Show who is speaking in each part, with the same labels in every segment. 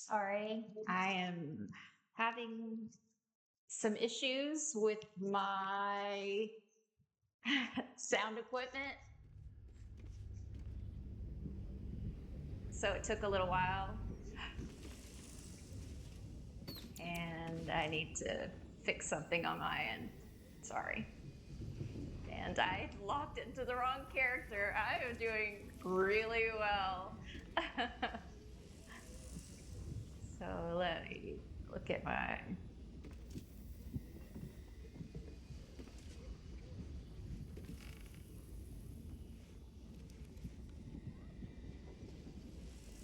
Speaker 1: Sorry, I am having some issues with my sound equipment. So it took a little while. And I need to fix something on my end. Sorry. And I locked into the wrong character. I am doing really well. So let me look at my...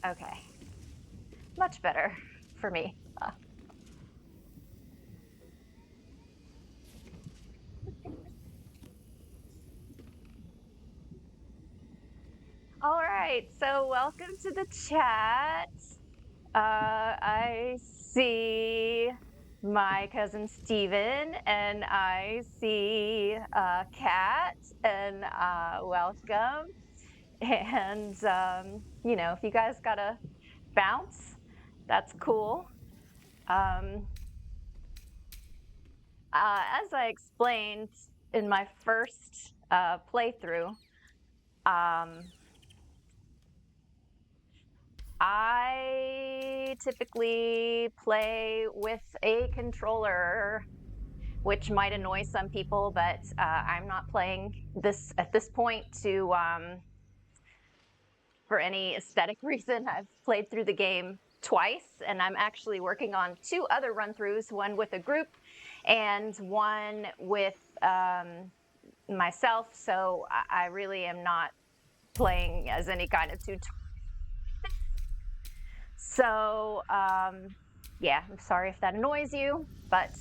Speaker 1: Okay. Much better for me. All right, so welcome to the chat. I see my cousin Steven, and I see Kat, and welcome. And, you know, if you guys gotta bounce, that's cool. As I explained in my first playthrough, I typically play with a controller, which might annoy some people, but I'm not playing this at this point to for any aesthetic reason. I've played through the game twice, and I'm actually working on 2 other run-throughs, one with a group and one with myself, so I really am not playing as any kind of tutorial. So, yeah, I'm sorry if that annoys you, but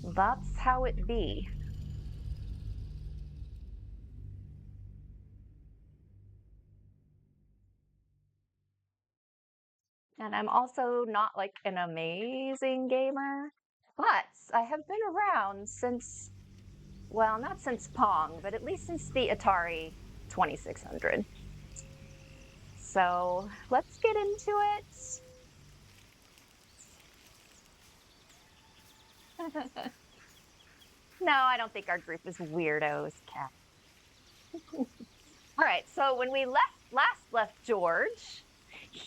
Speaker 1: that's how it be. And I'm also not like an amazing gamer, but I have been around since, well, not since Pong, but at least since the Atari 2600. So let's get into it. No, I don't think our group is weirdos, Cat. All right, so when we last left George,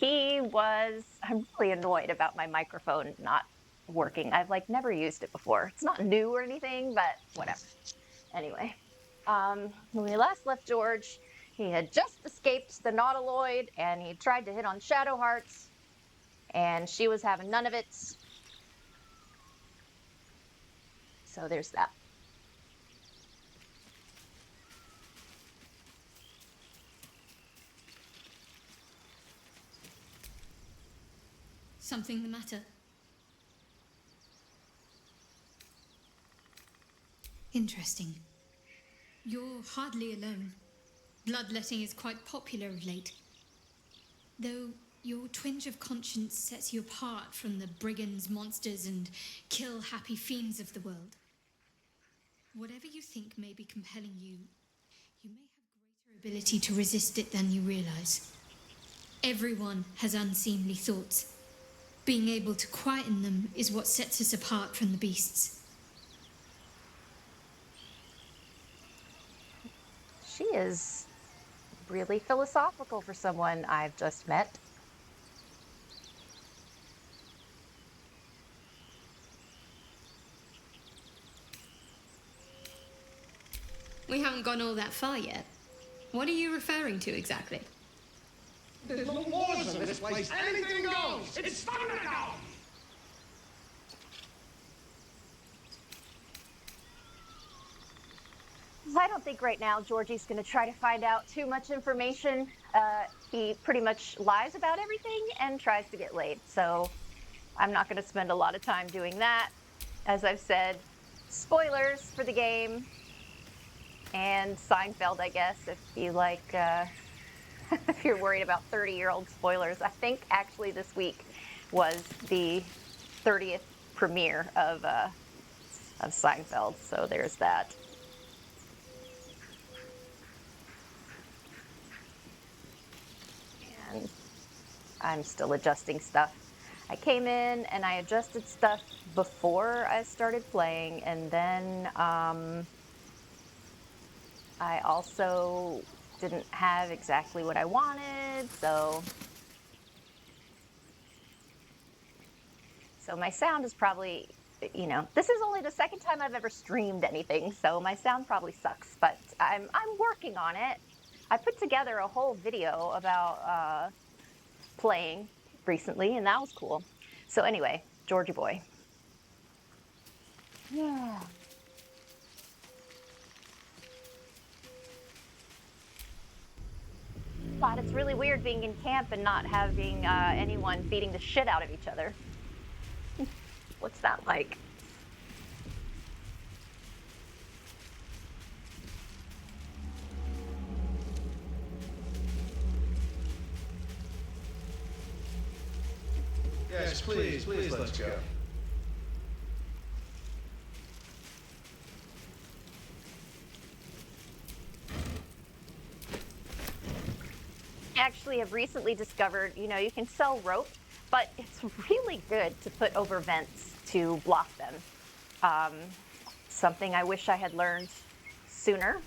Speaker 1: I'm really annoyed about my microphone not working. I've like never used it before. It's not new or anything, but whatever. Anyway, when we last left George, he had just escaped the Nautiloid and he tried to hit on Shadow Hearts, and she was having none of it. So there's that.
Speaker 2: Something the matter? Interesting. You're hardly alone. Bloodletting is quite popular of late. Though your twinge of conscience sets you apart from the brigands, monsters, and kill-happy fiends of the world. Whatever you think may be compelling you, you may have greater ability to resist it than you realize. Everyone has unseemly thoughts. Being able to quieten them is what sets us apart from the beasts.
Speaker 1: She is really philosophical for someone I've just met.
Speaker 2: We haven't gone all that far yet. What are you referring to exactly?
Speaker 3: There's no laws in this place. Anything goes. It's Thunderdome.
Speaker 1: I don't think right now Georgie's going to try to find out too much information. He pretty much lies about everything and tries to get laid. So I'm not going to spend a lot of time doing that. As I've said, spoilers for the game and Seinfeld, I guess, if you like, if you're worried about 30-year-old spoilers. I think actually this week was the 30th premiere of Seinfeld, so there's that. And I'm still adjusting stuff. I came in and I adjusted stuff before I started playing, and then I also didn't have exactly what I wanted, so my sound is probably, this is only the second time I've ever streamed anything, so my sound probably sucks, but I'm working on it. I put together a whole video about playing recently, and that was cool. So anyway, Georgie boy. Yeah. But it's really weird being in camp and not having anyone beating the shit out of each other. What's that like?
Speaker 3: Yes, please, let's go.
Speaker 1: I actually have recently discovered, you can sell rope, but it's really good to put over vents to block them. Something I wish I had learned sooner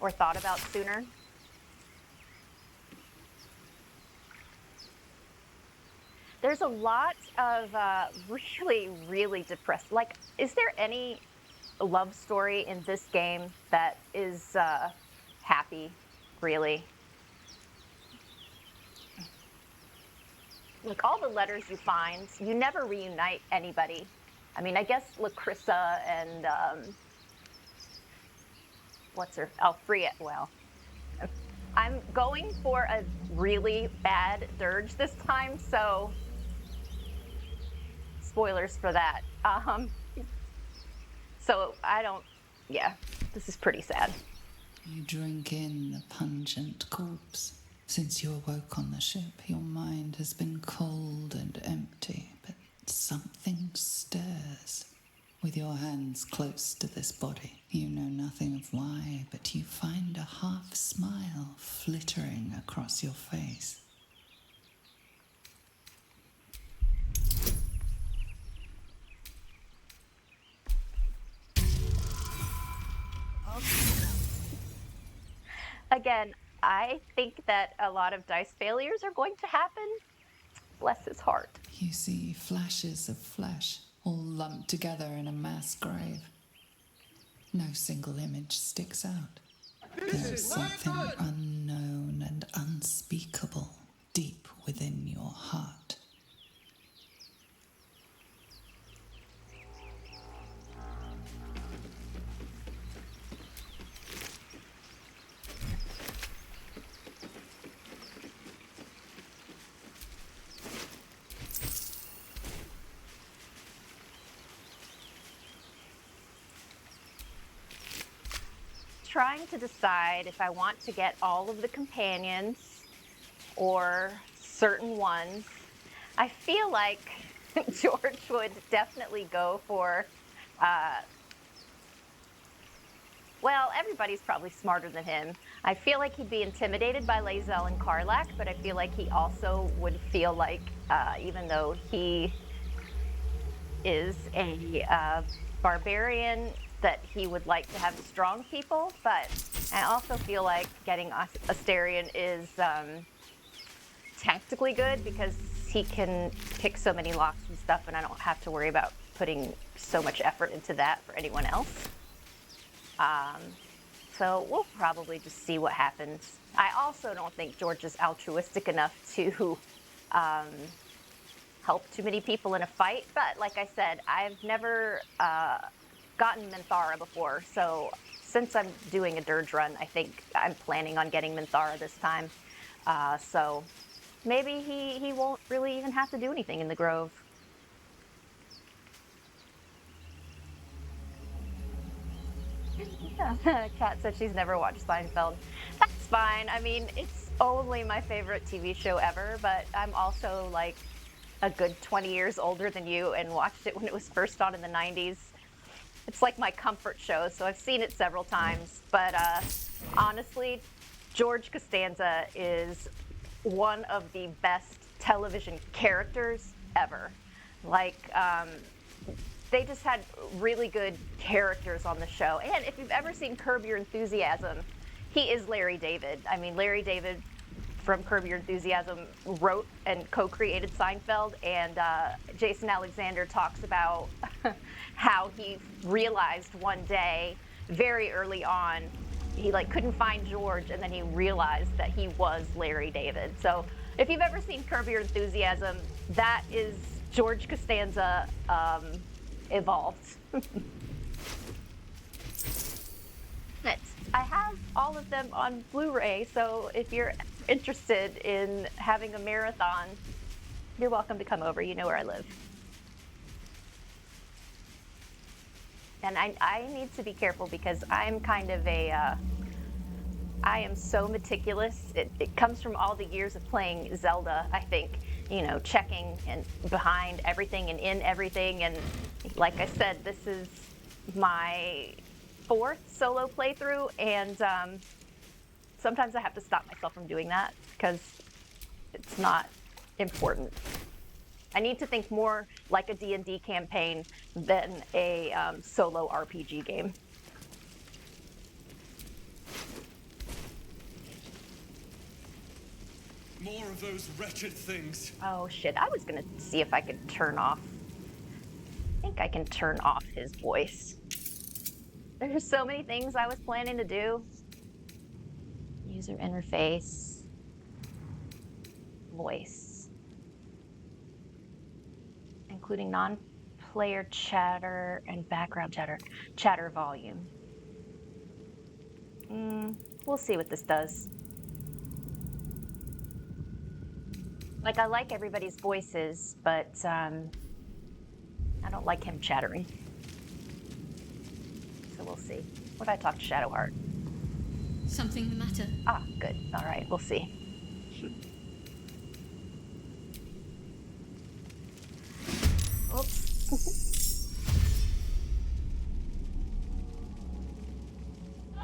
Speaker 1: or thought about sooner. There's a lot of really, really depressed. Like, is there any love story in this game that is happy, really? Like, all the letters you find, you never reunite anybody. I mean, I guess Lacrissa and what's her, Alfrea. Well, I'm going for a really bad Durge this time, so spoilers for that. So yeah, this is pretty sad.
Speaker 4: You drink in the pungent corpse. Since you awoke on the ship, your mind has been cold and empty, but something stirs. With your hands close to this body, you know nothing of why, but you find a half smile flittering across your face.
Speaker 1: Again, I think that a lot of dice failures are going to happen. Bless his heart.
Speaker 4: You see flashes of flesh, all lumped together in a mass grave. No single image sticks out. There's something unknown and unspeakable deep within your heart.
Speaker 1: Trying to decide if I want to get all of the companions or certain ones. I feel like George would definitely go for, well, everybody's probably smarter than him. I feel like he'd be intimidated by Lae'Zel and Karlach, but I feel like he also would feel like, even though he is a barbarian, that he would like to have strong people, but I also feel like getting Astarion is tactically good because he can pick so many locks and stuff, and I don't have to worry about putting so much effort into that for anyone else. So we'll probably just see what happens. I also don't think George is altruistic enough to help too many people in a fight, but like I said, I've never gotten Minthara before, so since I'm doing a Durge run, I think I'm planning on getting Minthara this time. So maybe he won't really even have to do anything in the Grove. Kat said she's never watched Seinfeld. That's fine. I mean, it's only my favorite TV show ever, but I'm also like a good 20 years older than you and watched it when it was first on in the 90s. It's like my comfort show, so I've seen it several times. But honestly, George Costanza is one of the best television characters ever. Like, they just had really good characters on the show. And if you've ever seen Curb Your Enthusiasm, he is Larry David. I mean, Larry David from Curb Your Enthusiasm wrote and co-created Seinfeld, and Jason Alexander talks about how he realized one day, very early on, he like couldn't find George, and then he realized that he was Larry David. So if you've ever seen Curb Your Enthusiasm, that is George Costanza evolved. I have all of them on Blu-ray, so if you're interested in having a marathon, you're welcome to come over. You know where I live. And I need to be careful because I'm kind of a, I am so meticulous. It comes from all the years of playing Zelda, I think. You know, checking and behind everything and in everything. And like I said, this is my 4th solo playthrough, and sometimes I have to stop myself from doing that because it's not important. I need to think more like a D&D campaign than a solo RPG game.
Speaker 5: More of those wretched things.
Speaker 1: Oh shit, I was gonna see if I could turn off. I think I can turn off his voice. There's so many things I was planning to do. User interface. Voice. Including non-player chatter and background chatter. Chatter volume. We'll see what this does. Like, I like everybody's voices, but I don't like him chattering. So we'll see. What if I talk to Shadowheart?
Speaker 2: Something the matter?
Speaker 1: Ah, good. All right, we'll see. Oops.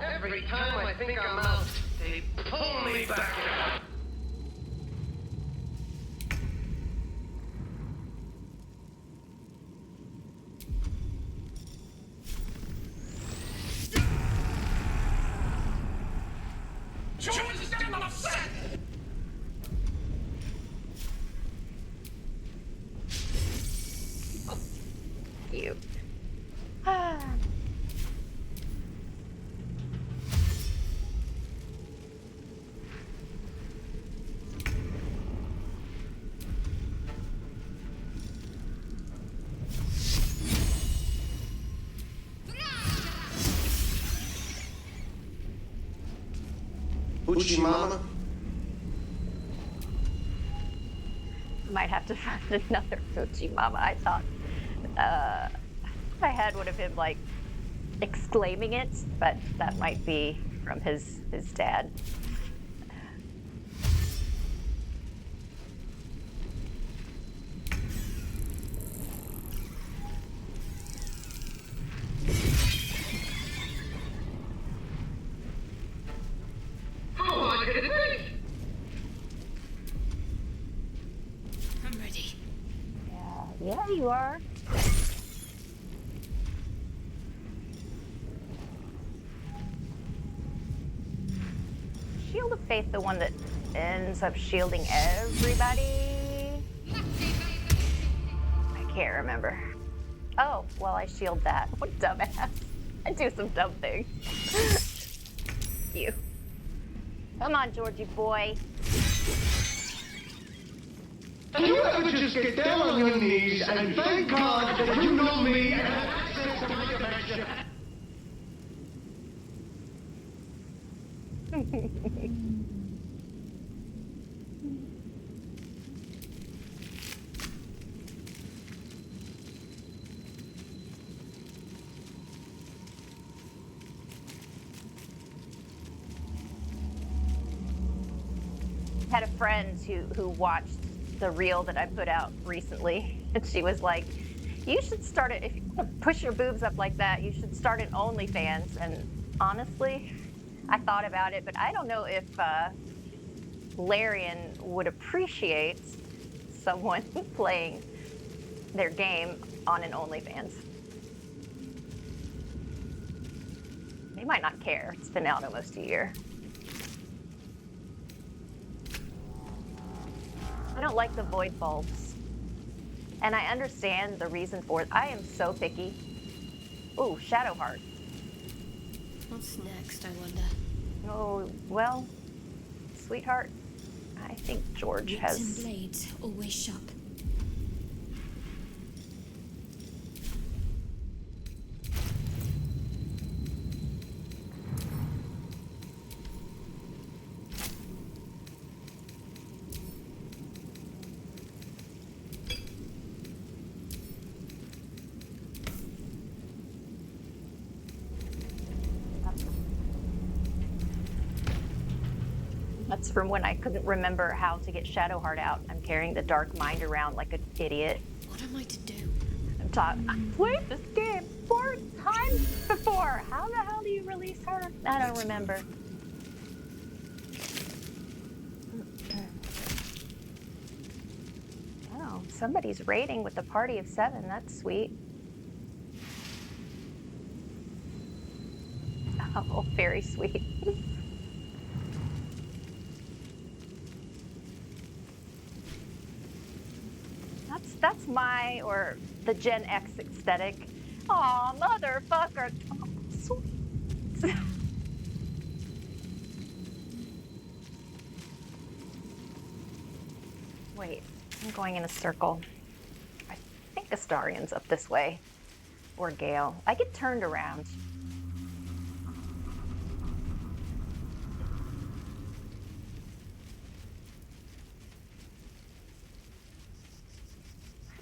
Speaker 3: Every time I think I'm out, they pull me back in.
Speaker 1: You.
Speaker 3: Uchi Mama?
Speaker 1: Might have to find another Uchi Mama. I thought I had one of him like exclaiming it, but that might be from his dad.
Speaker 3: Oh, look at it!
Speaker 2: I'm ready.
Speaker 1: Yeah, you are. Shield of Faith, the one that ends up shielding everybody? I can't remember. Oh, well, I shield that. What a dumbass. I do some dumb things. You. Come on, Georgie boy.
Speaker 3: Do you ever just get down on your knees and thank God that you know me and have access to my affection?
Speaker 1: Had a friend who watched the reel that I put out recently, and she was like, you should start it, if you want to push your boobs up like that, you should start an OnlyFans. And honestly, I thought about it, but I don't know if Larian would appreciate someone playing their game on an OnlyFans. They might not care. It's been out almost a year. I don't like the void bulbs. And I understand the reason for it. I am so picky. Ooh, Shadowheart.
Speaker 6: What's next, I wonder?
Speaker 1: Oh, well, sweetheart, I think George
Speaker 2: Wits
Speaker 1: has...
Speaker 2: and blades always sharp.
Speaker 1: That's from when I couldn't remember how to get Shadowheart out. I'm carrying the Dark Mind around like an idiot.
Speaker 6: What am I to do?
Speaker 1: I've played this game 4 times before. How the hell do you release her? I don't remember. Oh, somebody's raiding with a party of 7. That's sweet. Oh, very sweet. That's my, or the Gen X aesthetic. Aw, motherfucker. Oh, sweet. Wait, I'm going in a circle. I think Astarion's up this way. Or Gale. I get turned around.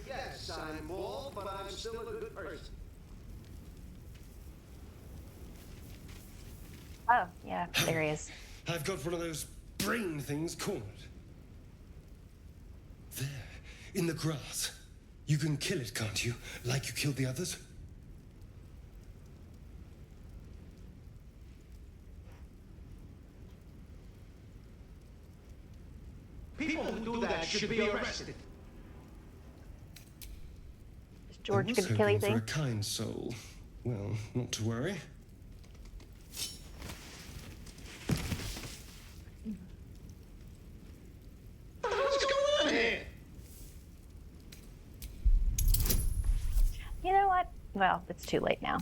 Speaker 3: Yes, I'm bald, but I'm still a good person.
Speaker 1: Oh, yeah, there he is.
Speaker 5: I've got one of those brain things cornered. There, in the grass. You can kill it, can't you? Like you killed the others?
Speaker 3: People who do that should be arrested.
Speaker 1: Is George
Speaker 5: I was
Speaker 1: gonna kill
Speaker 5: hoping for
Speaker 1: anything?
Speaker 5: a kind soul. Well, not to worry.
Speaker 3: What's going on here?
Speaker 1: You know what? Well, it's too late now.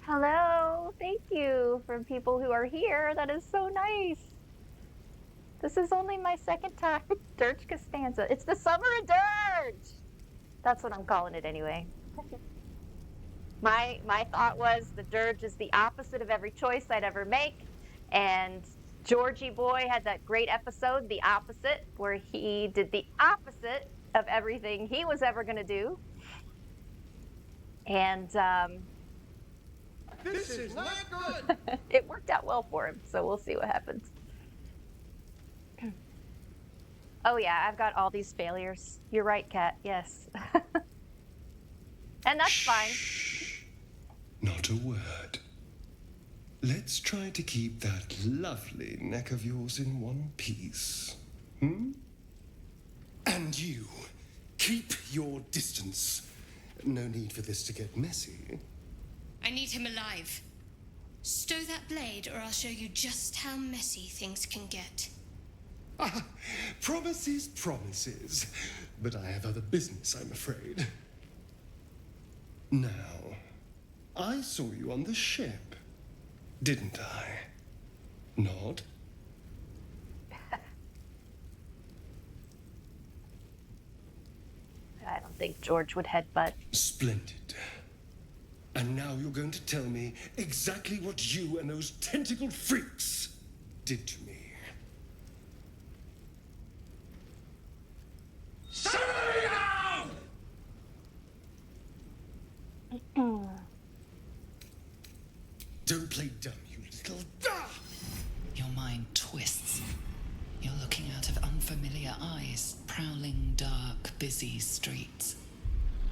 Speaker 1: Hello, thank you from people who are here. That is so nice. This is only my second time. Durge Costanza. It's the summer of Durge. That's what I'm calling it anyway. My thought was the Durge is the opposite of every choice I'd ever make. And Georgie Boy had that great episode, The Opposite, where he did the opposite of everything he was ever going to do. And
Speaker 3: This is not good.
Speaker 1: it worked out well for him, so we'll see what happens. Oh yeah, I've got all these failures. You're right, Kat, yes. And that's fine.
Speaker 5: Shh. Not a word. Let's try to keep that lovely neck of yours in one piece. Hmm? And you, keep your distance. No need for this to get messy.
Speaker 6: I need him alive. Stow that blade, or I'll show you just how messy things can get.
Speaker 5: Ah, promises, promises. But I have other business, I'm afraid. Now, I saw you on the ship, didn't I? Nod?
Speaker 1: I don't think George would headbutt.
Speaker 5: Splendid. And now you're going to tell me exactly what you and those tentacled freaks did to me. Don't play dumb, you little... Ah!
Speaker 4: Your mind twists. You're looking out of unfamiliar eyes, prowling dark, busy streets.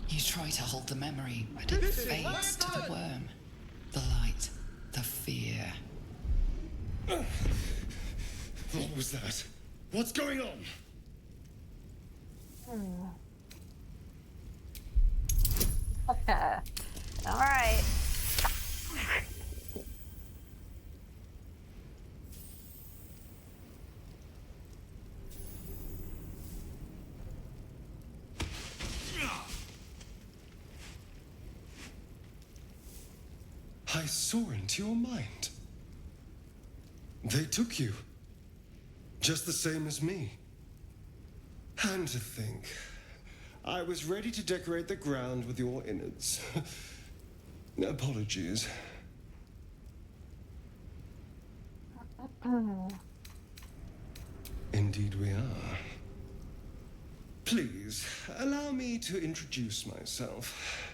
Speaker 4: You try to hold the memory, but it fades to the worm. The light, the fear.
Speaker 5: What was that? What's going on?
Speaker 1: All right.
Speaker 5: I saw into your mind. They took you. Just the same as me. And to think, I was ready to decorate the ground with your innards. Apologies. Indeed we are. Please, allow me to introduce myself.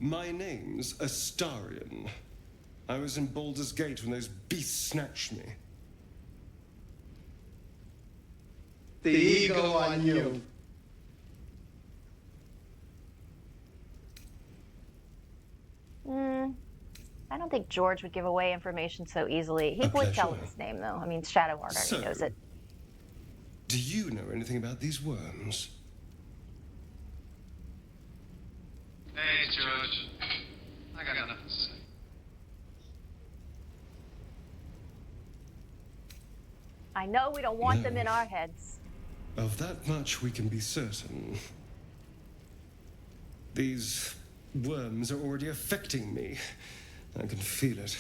Speaker 5: My name's Astarion. I was in Baldur's Gate when those beasts snatched me.
Speaker 3: The ego on you.
Speaker 1: I don't think George would give away information so easily. He
Speaker 5: A
Speaker 1: would tell him
Speaker 5: pleasure.
Speaker 1: his name, though. I mean, Shadowheart already
Speaker 5: So,
Speaker 1: knows it.
Speaker 5: Do you know anything about these worms?
Speaker 7: Hey, George. I got nothing to say.
Speaker 1: I know we don't want them
Speaker 5: No.
Speaker 1: in our heads.
Speaker 5: Of that much we can be certain. These worms are already affecting me. I can feel it.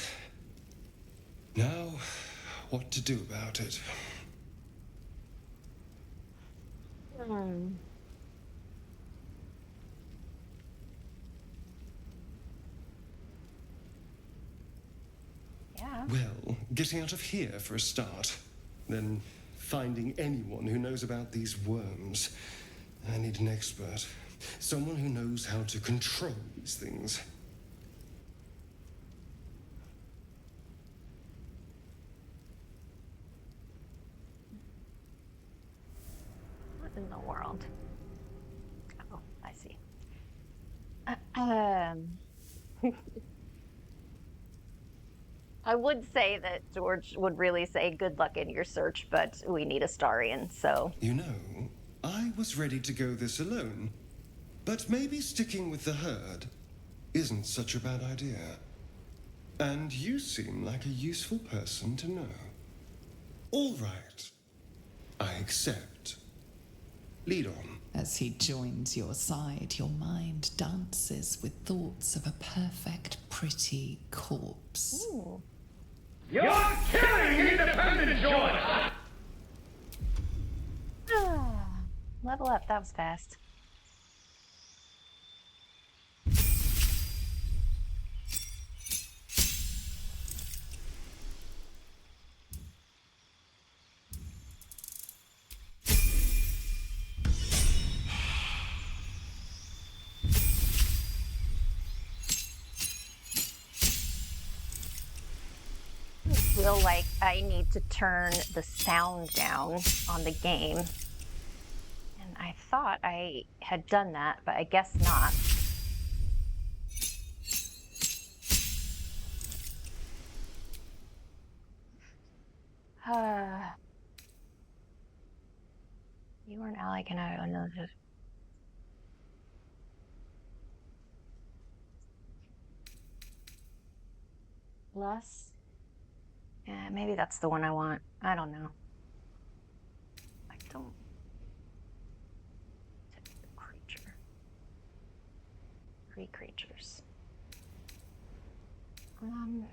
Speaker 5: Now, what to do about it?
Speaker 1: Yeah.
Speaker 5: Well, getting out of here for a start. Then finding anyone who knows about these worms. I need an expert. Someone who knows how to control these things.
Speaker 1: What in the world? Oh, I see. I would say that George would really say good luck in your search, but we need Astarion, so.
Speaker 5: You know, I was ready to go this alone. But maybe sticking with the herd isn't such a bad idea. And you seem like a useful person to know. All right. I accept. Lead on.
Speaker 4: As he joins your side, your mind dances with thoughts of a perfect, pretty corpse.
Speaker 1: Ooh.
Speaker 3: You're killing independent George!
Speaker 1: Level up, that was fast. I feel like I need to turn the sound down on the game. And I thought I had done that, but I guess not. You are an ally, can I? Oh, no, just... Plus? Yeah, maybe that's the one I want. I don't know. I don't... Creature. 3 creatures. I'm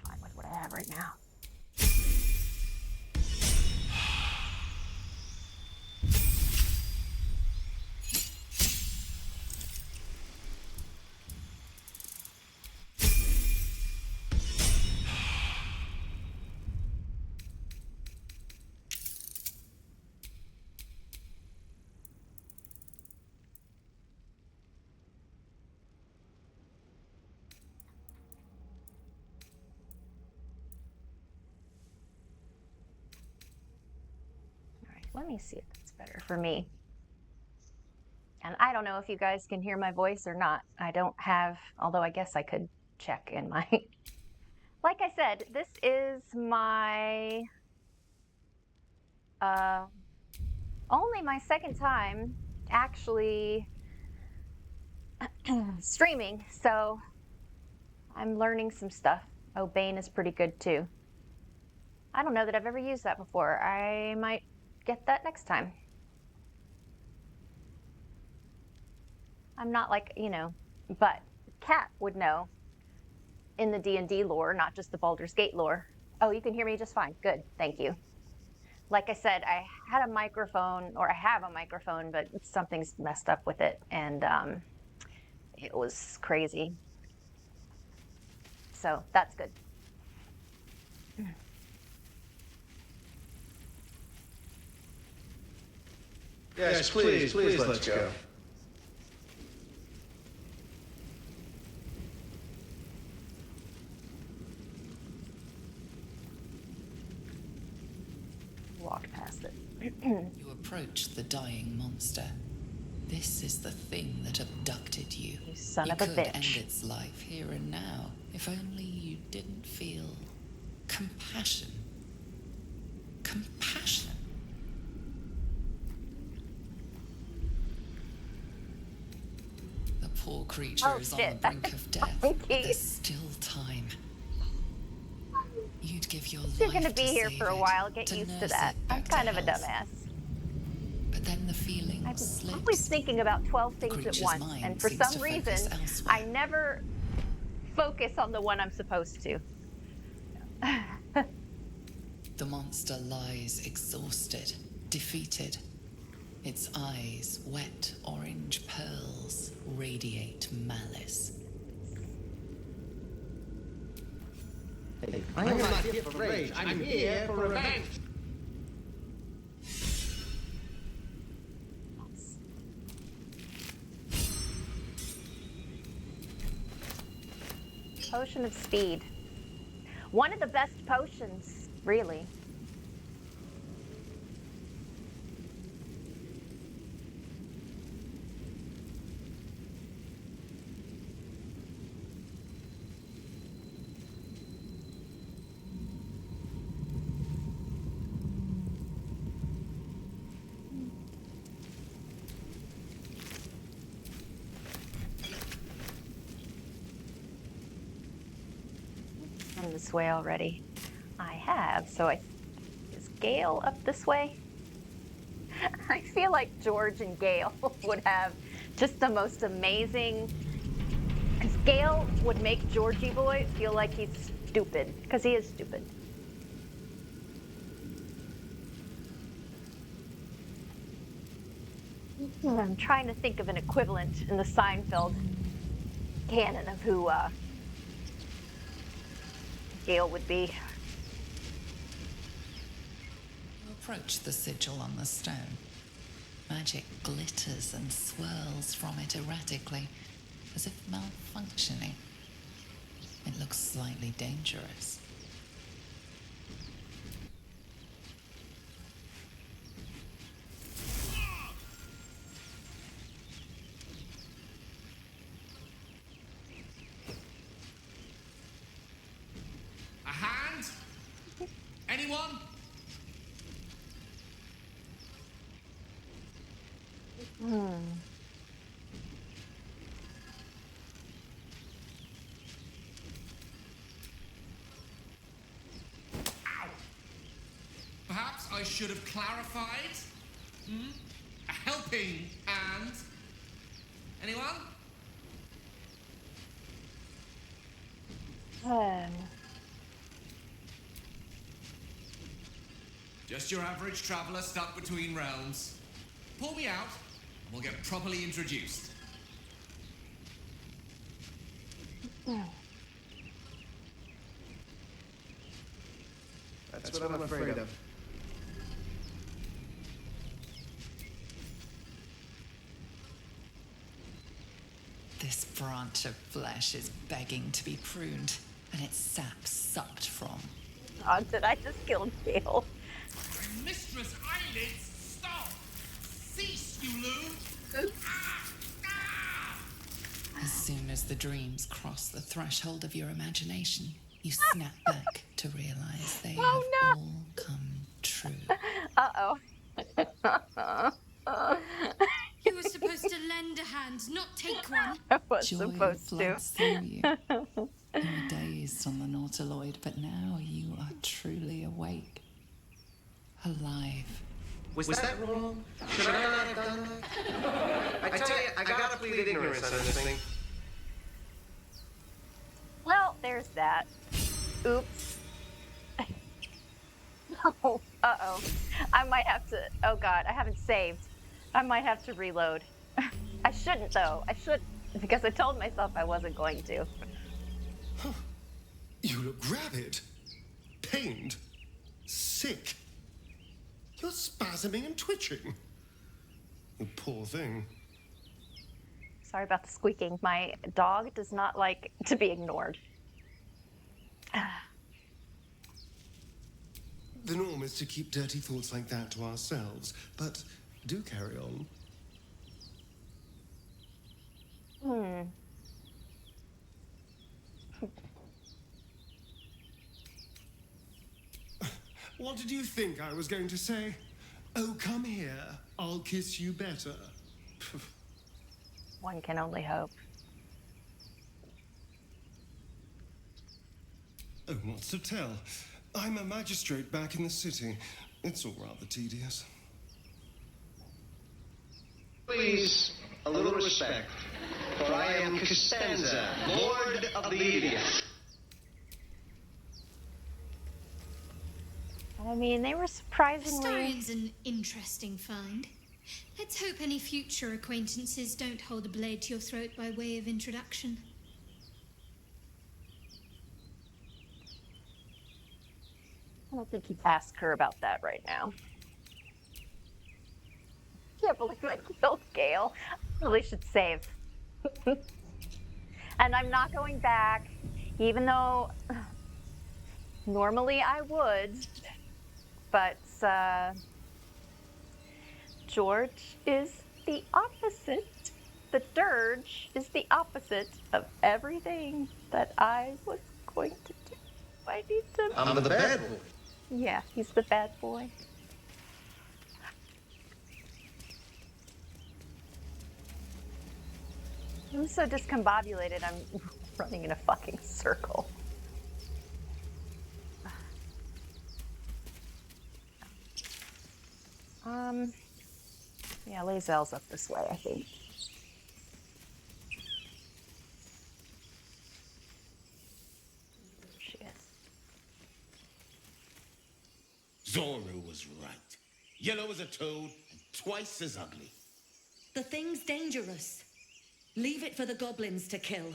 Speaker 1: fine with what I have right now. Let me see if that's better for me. And I don't know if you guys can hear my voice or not. I don't have, although I guess I could check in my. Like I said, this is my only my second time actually streaming, so I'm learning some stuff. Oh, Bane is pretty good too. I don't know that I've ever used that before. I might get that next time. I'm not like, but Kat would know in the D&D lore, not just the Baldur's Gate lore. Oh, you can hear me just fine. Good. Thank you. Like I said, I had a microphone, or I have a microphone, but something's messed up with it, and it was crazy. So that's good.
Speaker 3: Yes, please, let's go.
Speaker 1: Walk past it.
Speaker 4: You approach the dying monster. This is the thing that abducted you.
Speaker 1: You son
Speaker 4: You
Speaker 1: of a
Speaker 4: could
Speaker 1: bitch.
Speaker 4: end its life here and now, if only you didn't feel compassion. Compassion. The poor creature
Speaker 1: Oh,
Speaker 4: is on
Speaker 1: shit.
Speaker 4: the brink of death,
Speaker 1: Thank
Speaker 4: but
Speaker 1: you.
Speaker 4: there's still time. You'd give your
Speaker 1: You're
Speaker 4: life
Speaker 1: going to be here
Speaker 4: save
Speaker 1: for a
Speaker 4: it,
Speaker 1: while. Get
Speaker 4: to
Speaker 1: used to
Speaker 4: nurse
Speaker 1: that.
Speaker 4: it
Speaker 1: I'm
Speaker 4: back to
Speaker 1: kind of a
Speaker 4: health.
Speaker 1: dumbass.
Speaker 4: But then the feeling
Speaker 1: I'm
Speaker 4: slips.
Speaker 1: always thinking about 12
Speaker 4: The
Speaker 1: things at
Speaker 4: creature's
Speaker 1: once,
Speaker 4: mind
Speaker 1: and for
Speaker 4: seems
Speaker 1: some
Speaker 4: to
Speaker 1: reason,
Speaker 4: focus elsewhere.
Speaker 1: I never focus on the one I'm supposed to.
Speaker 4: The monster lies exhausted, defeated. Its eyes, wet orange pearls, radiate malice.
Speaker 3: I am not here for rage. I'm here for revenge.
Speaker 1: Potion of speed. One of the best potions, really. I'm this way already. I have, so is Gale up this way? I feel like George and Gale would have just the most amazing, because Gale would make Georgie boy feel like he's stupid, because he is stupid. I'm trying to think of an equivalent in the Seinfeld canon of who Gale would be.
Speaker 4: You approach the sigil on the stone. Magic glitters and swirls from it erratically, as if malfunctioning. It looks slightly dangerous.
Speaker 8: A hand? Anyone? Perhaps I should have clarified? A helping hand? Anyone? Just your average traveler stuck between realms. Pull me out, and we'll get properly introduced.
Speaker 3: That's what I'm afraid of.
Speaker 4: This branch of flesh is begging to be pruned, and its sap sucked from.
Speaker 1: Oh, did I just kill Gale?
Speaker 8: My mistress' eyelids, stop! Cease, you loon!
Speaker 4: As soon as the dreams cross the threshold of your imagination, you snap back to realize they have all come true.
Speaker 1: Uh-oh.
Speaker 2: You were supposed to lend a hand, not take one.
Speaker 1: I was
Speaker 4: Joy
Speaker 1: supposed to.
Speaker 4: floods through you. You were dazed on the Nautiloid, but now you are truly awake. Alive.
Speaker 9: Was that wrong? Should I not have done that? I tell you, I gotta plead ignorance on this thing.
Speaker 1: Well, there's that. Oops. Oh, uh-oh. I might have to... Oh, God, I haven't saved. I might have to reload. I shouldn't, though. I should, because I told myself I wasn't going to.
Speaker 5: Huh. You look rabid, pained, sick. You're spasming and twitching. You poor thing.
Speaker 1: Sorry about the squeaking. My dog does not like to be ignored.
Speaker 5: The norm is to keep dirty thoughts like that to ourselves, but do carry on. What did you think I was going to say? Oh, come here. I'll kiss you better.
Speaker 1: One can only hope.
Speaker 5: Oh, what's to tell? I'm a magistrate back in the city. It's all rather tedious.
Speaker 9: Please, a little respect, for I am Costanza, Lord of the Idiot.
Speaker 1: I mean, they were surprisingly...
Speaker 2: Astarion's an interesting find. Let's hope any future acquaintances don't hold a blade to your throat by way of introduction.
Speaker 1: I don't think he'd ask her about that right now. Can't believe I killed Gale. Really should save. And I'm not going back, even though normally I would. But George is the opposite. The Durge is the opposite of everything that I was going to do. I need to...
Speaker 9: I'm the bad boy.
Speaker 1: Yeah, he's the bad boy. I'm so discombobulated, I'm running in a fucking circle. Yeah, Lae'Zel's up this way, I think. There she is.
Speaker 10: Zora was right. Yellow as a toad and twice as ugly.
Speaker 11: The thing's dangerous. Leave it for the goblins to kill.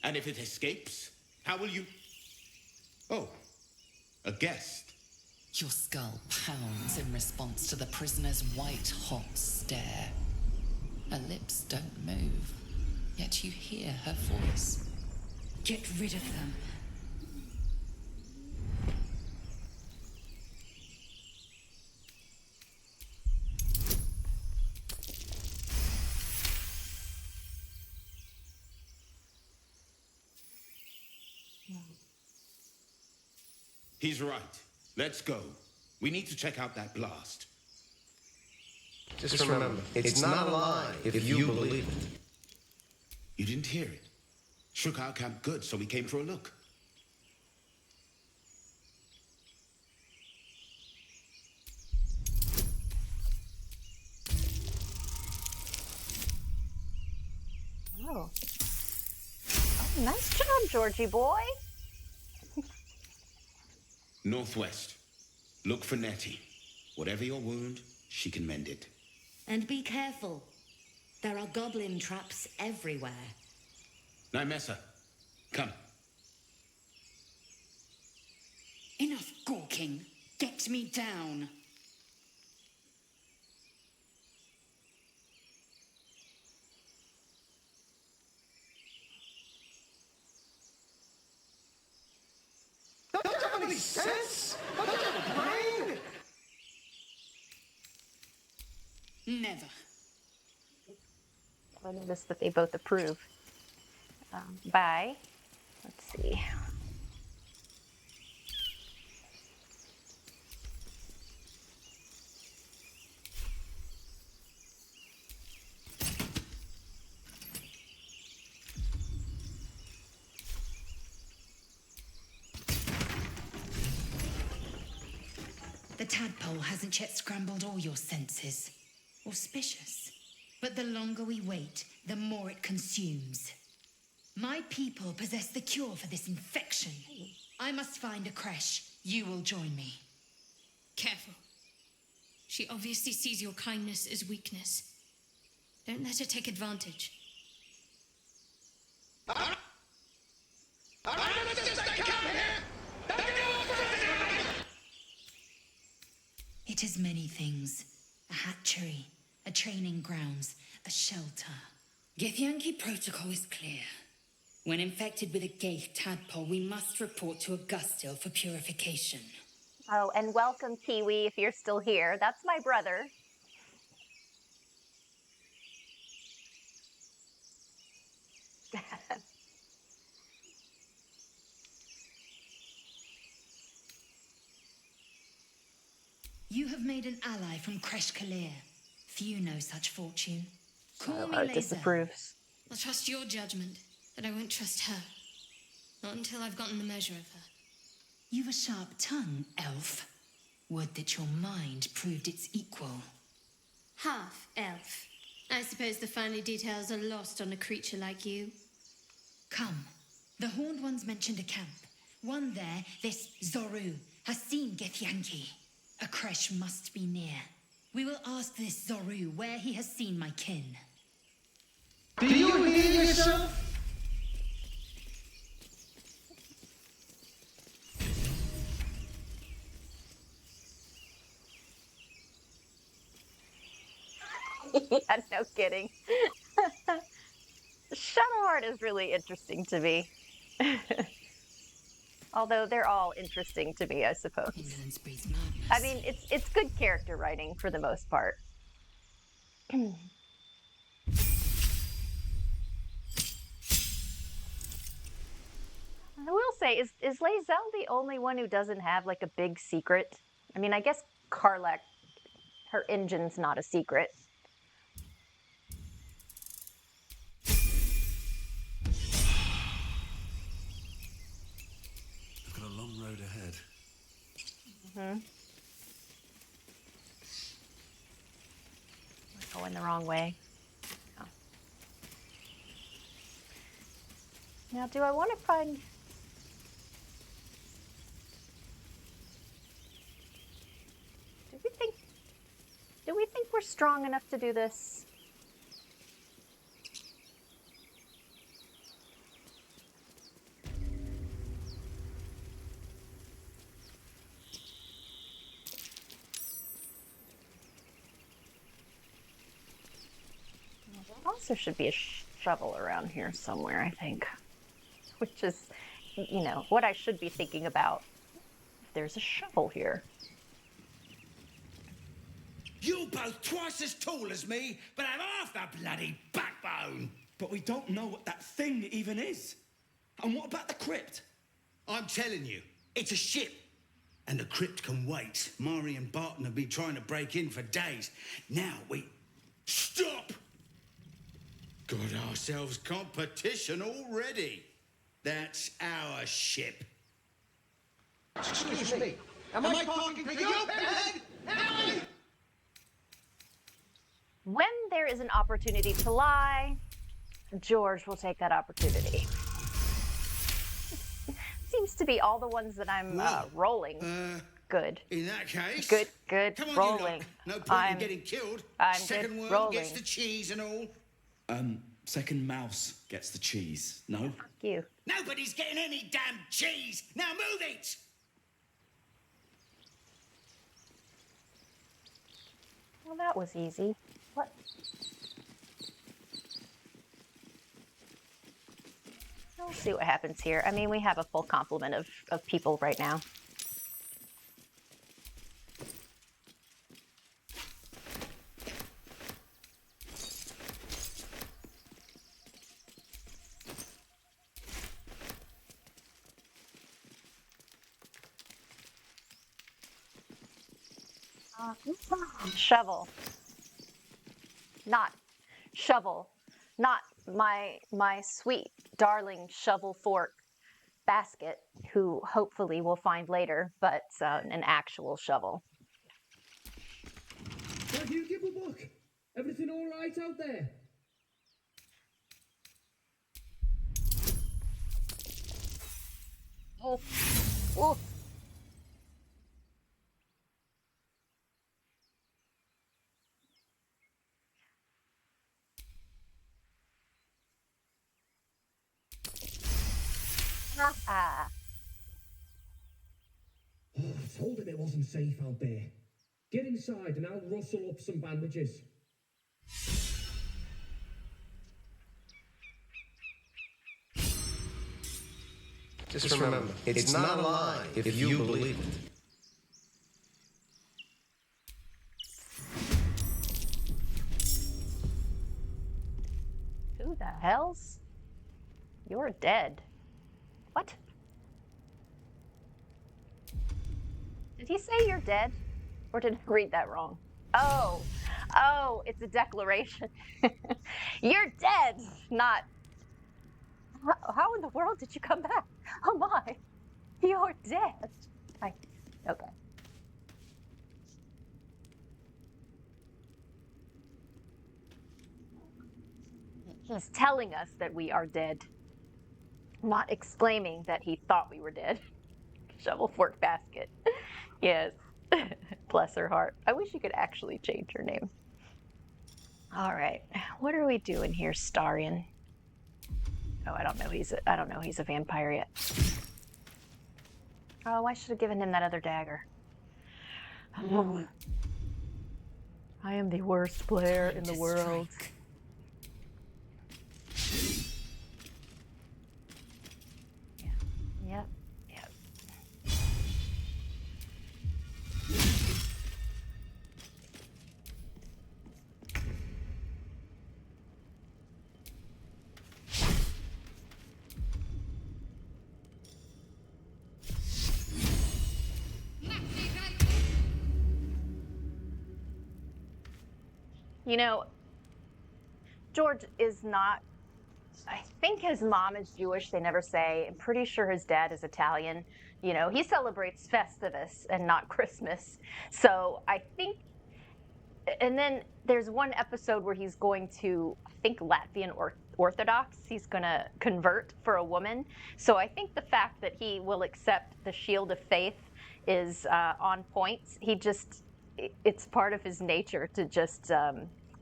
Speaker 10: And if it escapes, how will you... Oh, a guest.
Speaker 4: Your skull pounds in response to the prisoner's white-hot stare. Her lips don't move, yet you hear her voice.
Speaker 11: Get rid of them.
Speaker 10: He's right. Let's go. We need to check out that blast.
Speaker 9: Just remember, it's not a lie if you believe it.
Speaker 10: You didn't hear it. Shook our camp good, so we came for a look.
Speaker 1: Oh. Oh, nice job, Georgie boy.
Speaker 10: Northwest. Look for Nettie. Whatever your wound, she can mend it.
Speaker 11: And be careful. There are goblin traps everywhere.
Speaker 10: Nymessa, come.
Speaker 11: Enough gawking. Get me down.
Speaker 3: Don't you have any sense? Don't you have a brain?
Speaker 11: Never.
Speaker 1: I noticed that they both approve. By, let's see.
Speaker 11: The tadpole hasn't yet scrambled all your senses. Auspicious. But the longer we wait, the more it consumes. My people possess the cure for this infection. I must find a creche. You will join me.
Speaker 6: Careful. She obviously sees your kindness as weakness. Don't let her take advantage.
Speaker 11: It is many things. A hatchery, a training grounds, a shelter.
Speaker 12: Githyanki protocol is clear. When infected with a Gaith tadpole, we must report to Augustil for purification.
Speaker 1: Oh, and welcome, Kiwi, if you're still here. That's my brother.
Speaker 11: You have made an ally from Kresh Kalir. Few know such fortune. Call me
Speaker 1: Heart
Speaker 11: Lae'Zel.
Speaker 1: disapproves.
Speaker 6: I'll trust your judgment, but I won't trust her. Not until I've gotten the measure of her.
Speaker 11: You've a sharp tongue, elf. Would that your mind proved its equal.
Speaker 6: Half elf. I suppose the finer details are lost on a creature like you.
Speaker 11: Come. The Horned Ones mentioned a camp. One there, this Zoru, has seen Githyanki. A creche must be near. We will ask this Zoru where he has seen my kin.
Speaker 3: Do you hear yourself?
Speaker 1: Yeah, no kidding. Shadowheart is really interesting to me. Although they're all interesting to me, I suppose. I mean, it's good character writing for the most part. I will say, is Lae'Zel the only one who doesn't have like a big secret? I mean, I guess Karlak, her engine's not a secret.
Speaker 13: I've got a long road ahead.
Speaker 1: Mm-hmm. We're going the wrong way. Oh. Now, do I want to find... Do we think we're strong enough to do this? There also should be a shovel around here somewhere, I think. Which is, you know, what I should be thinking about. If there's a shovel here.
Speaker 10: You're both twice as tall as me, but have half the bloody backbone.
Speaker 14: But we don't know what that thing even is. And what about the crypt?
Speaker 10: I'm telling you, it's a ship. And the crypt can wait. Mari and Barton have been trying to break in for days. Now we... Stop! Got ourselves competition already. That's our ship.
Speaker 3: Excuse me. Am I talking to you, pinhead? Hey!
Speaker 1: When there is an opportunity to lie, George will take that opportunity. Seems to be all the ones that I'm rolling. Good.
Speaker 10: In that case...
Speaker 1: Good,
Speaker 10: come on,
Speaker 1: rolling.
Speaker 10: You lot. No point in getting killed.
Speaker 1: I'm
Speaker 10: Second
Speaker 1: good
Speaker 10: worm
Speaker 1: rolling.
Speaker 10: gets the cheese and all.
Speaker 14: Second mouse gets the cheese. No?
Speaker 1: Fuck you.
Speaker 10: Nobody's getting any damn cheese. Now move it!
Speaker 1: Well, that was easy. What? We'll see what happens here. I mean, we have a full complement of people right now. Shovel. Not shovel. Not my sweet, darling shovel fork basket, who hopefully we'll find later, but an actual shovel.
Speaker 15: Why do you give a book? Everything all right out there?
Speaker 1: Oh. Oh. Ah.
Speaker 15: Oh, I told him it wasn't safe out there. Get inside and I'll rustle up some bandages.
Speaker 9: Just remember, it's not a lie if you believe it.
Speaker 1: Who the hell's? You're dead. What? Did he say you're dead? Or did I read that wrong? Oh, it's a declaration. You're dead, not... How in the world did you come back? Oh my, you're dead. Okay. He's telling us that we are dead, not exclaiming that he thought we were dead. Shovel fork basket. Yes. Bless her heart. I wish you could actually change her name. All right. What are we doing here, Astarion? Oh, I don't know he's a vampire yet. Oh, I should have given him that other dagger. I am the worst player in the world. Yeah. Yep. You know, George is not, I think his mom is Jewish, they never say. I'm pretty sure his dad is Italian. You know, he celebrates Festivus and not Christmas. So I think, and then there's one episode where he's going to, I think, Latvian Orthodox. He's going to convert for a woman. So I think the fact that he will accept the shield of faith is on point. It's part of his nature to just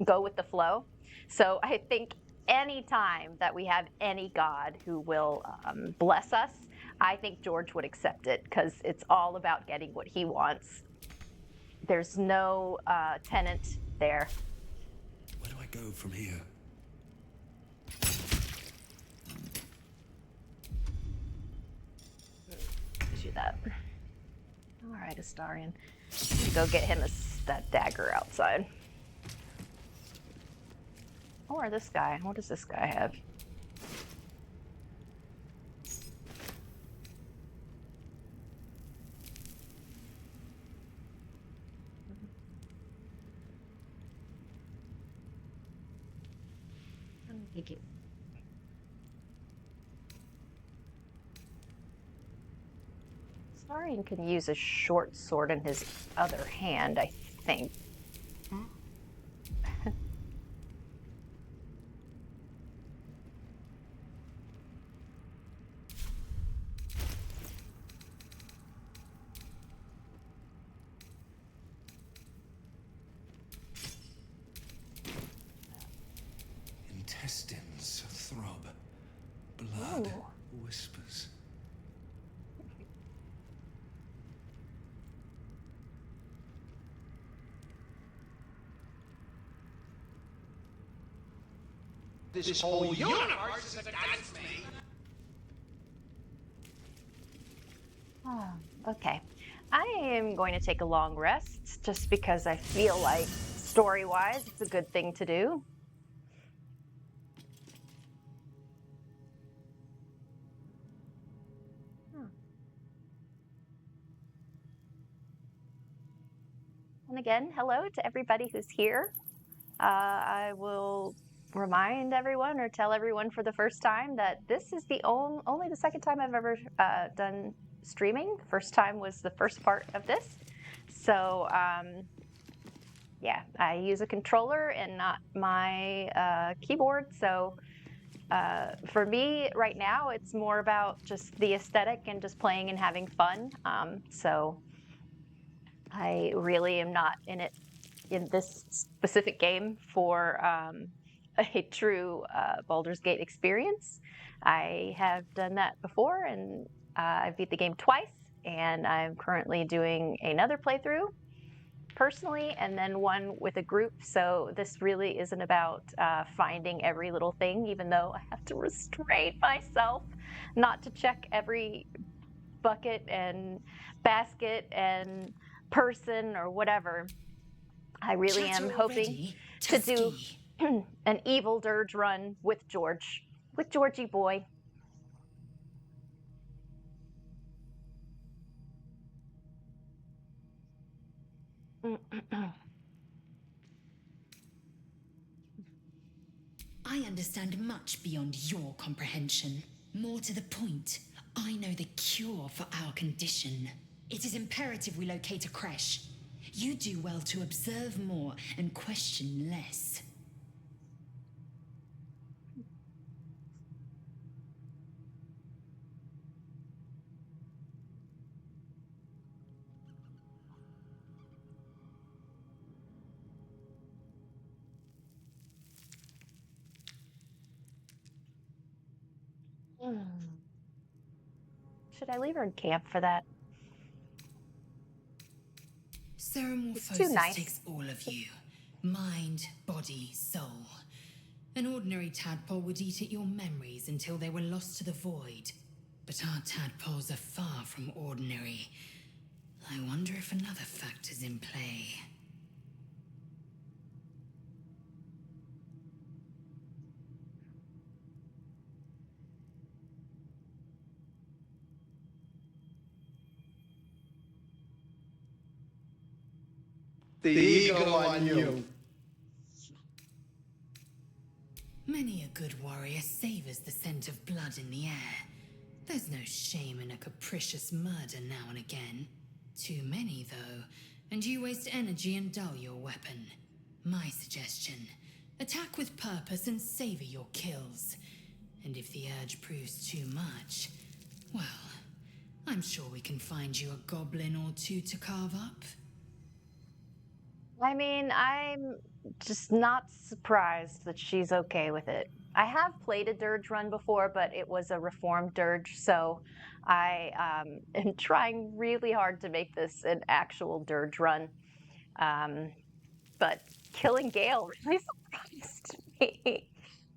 Speaker 1: go with the flow. So I think any time that we have any god who will bless us, I think George would accept it because it's all about getting what he wants. There's no tenant there.
Speaker 13: Where do I go from here?
Speaker 1: Do that. All right, Astarion. Go get him that dagger outside. Or this guy. What does this guy have? Thank you. Astarion can use a short sword in his other hand, I think.
Speaker 13: Intestines throb. Blood whispers.
Speaker 9: This whole universe is against me.
Speaker 1: Oh, okay. I am going to take a long rest just because I feel like story-wise it's a good thing to do. And again, hello to everybody who's here. I will remind everyone or tell everyone for the first time that this is the only the second time I've ever done streaming. The first time was the first part of this. So, yeah, I use a controller and not my keyboard. So, for me right now, it's more about just the aesthetic and just playing and having fun. So I really am not in it in this specific game for a true Baldur's Gate experience. I have done that before, and I've beat the game twice, and I'm currently doing another playthrough personally, and then one with a group. So this really isn't about finding every little thing, even though I have to restrain myself not to check every bucket and basket and person or whatever. I really am hoping to do an evil Durge run with George, with Georgie boy.
Speaker 11: I understand much beyond your comprehension. More to the point, I know the cure for our condition. It is imperative we locate a creche. You do well to observe more and question less.
Speaker 1: Should I leave her in camp for that?
Speaker 11: Ceramorphosis
Speaker 1: nice.
Speaker 11: takes all of you. Mind, body, soul. An ordinary tadpole would eat at your memories until they were lost to the void. But our tadpoles are far from ordinary. I wonder if another factor's in play.
Speaker 9: The eagle on you.
Speaker 11: Many a good warrior savors the scent of blood in the air. There's no shame in a capricious murder now and again. Too many, though, and you waste energy and dull your weapon. My suggestion, attack with purpose and savor your kills. And if the urge proves too much, well, I'm sure we can find you a goblin or two to carve up.
Speaker 1: I mean, I'm just not surprised that she's okay with it. I have played a Durge run before, but it was a reformed Durge, so I am trying really hard to make this an actual Durge run. But killing Gale really surprised me.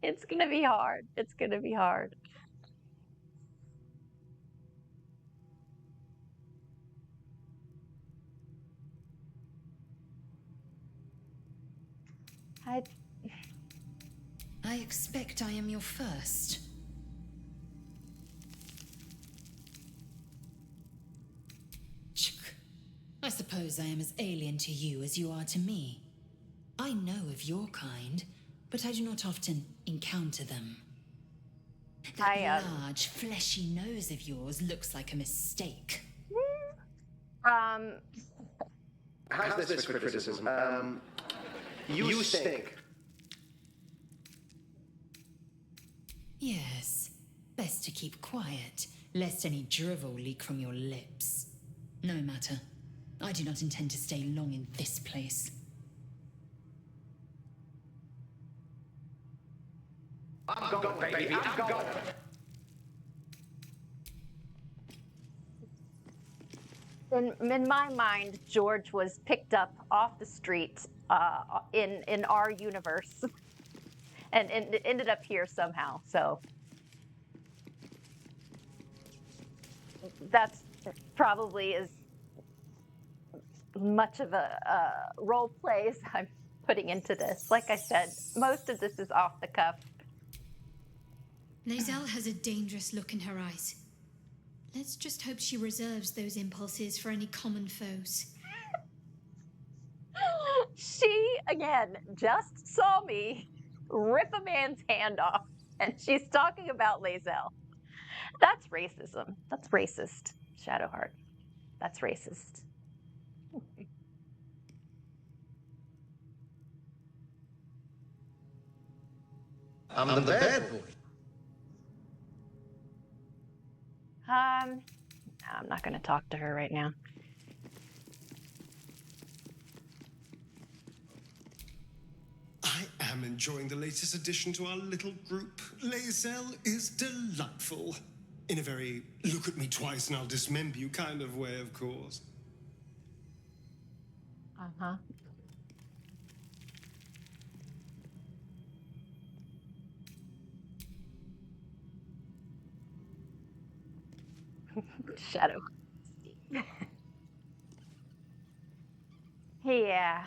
Speaker 1: It's gonna be hard. It's gonna be hard.
Speaker 11: I expect I am your first. I suppose I am as alien to you as you are to me. I know of your kind, but I do not often encounter them. That large, fleshy nose of yours looks like a mistake.
Speaker 9: How's this for criticism? You stink.
Speaker 11: Yes, best to keep quiet, lest any drivel leak from your lips. No matter. I do not intend to stay long in this place.
Speaker 9: I'm going, baby. I'm going.
Speaker 1: In my mind, George was picked up off the street in our universe, and it ended up here somehow. So that's probably as much of a role play as I'm putting into this. Like I said, most of this is off the cuff.
Speaker 2: Lae'Zel has a dangerous look in her eyes. Let's just hope she reserves those impulses for any common foes.
Speaker 1: She, again, just saw me rip a man's hand off, and she's talking about Lae'Zel. That's racism. That's racist, Shadowheart. That's racist.
Speaker 9: I'm the bad boy.
Speaker 1: I'm not going to talk to her right now.
Speaker 5: I am enjoying the latest addition to our little group. Lae'Zel is delightful. In a very look at me twice and I'll dismember you kind of way, of course.
Speaker 1: Uh-huh. Shadow. Yeah.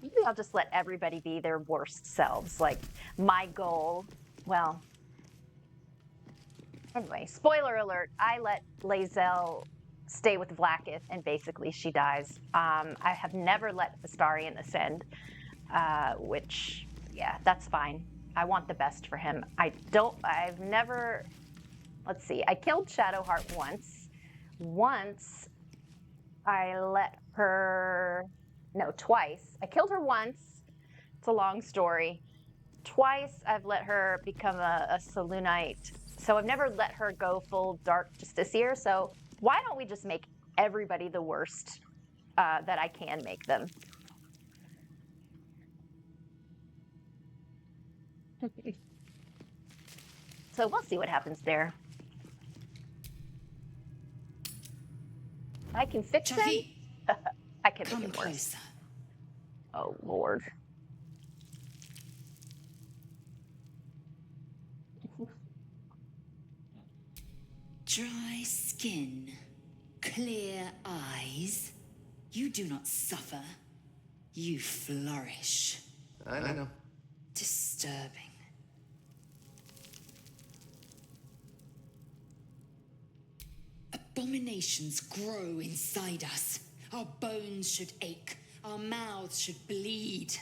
Speaker 1: Maybe I'll just let everybody be their worst selves. Like, my goal, well, anyway, spoiler alert, I let Lae'Zel stay with Vlaakith, and basically she dies. I have never let Astarion ascend, which, yeah, that's fine. I want the best for him. I've never, let's see, I killed Shadowheart once. Once, I let her, no, twice. I killed her once. It's a long story. Twice, I've let her become a Selûnite. So I've never let her go full Dark Justiciar. So why don't we just make everybody the worst that I can make them? So we'll see what happens there. I can fix him. I can make it worse.
Speaker 12: Closer.
Speaker 1: Oh, Lord.
Speaker 12: Dry skin, clear eyes. You do not suffer. You flourish.
Speaker 9: I know.
Speaker 12: Disturbing. Abominations grow inside us. Our bones should ache. Our mouths should bleed.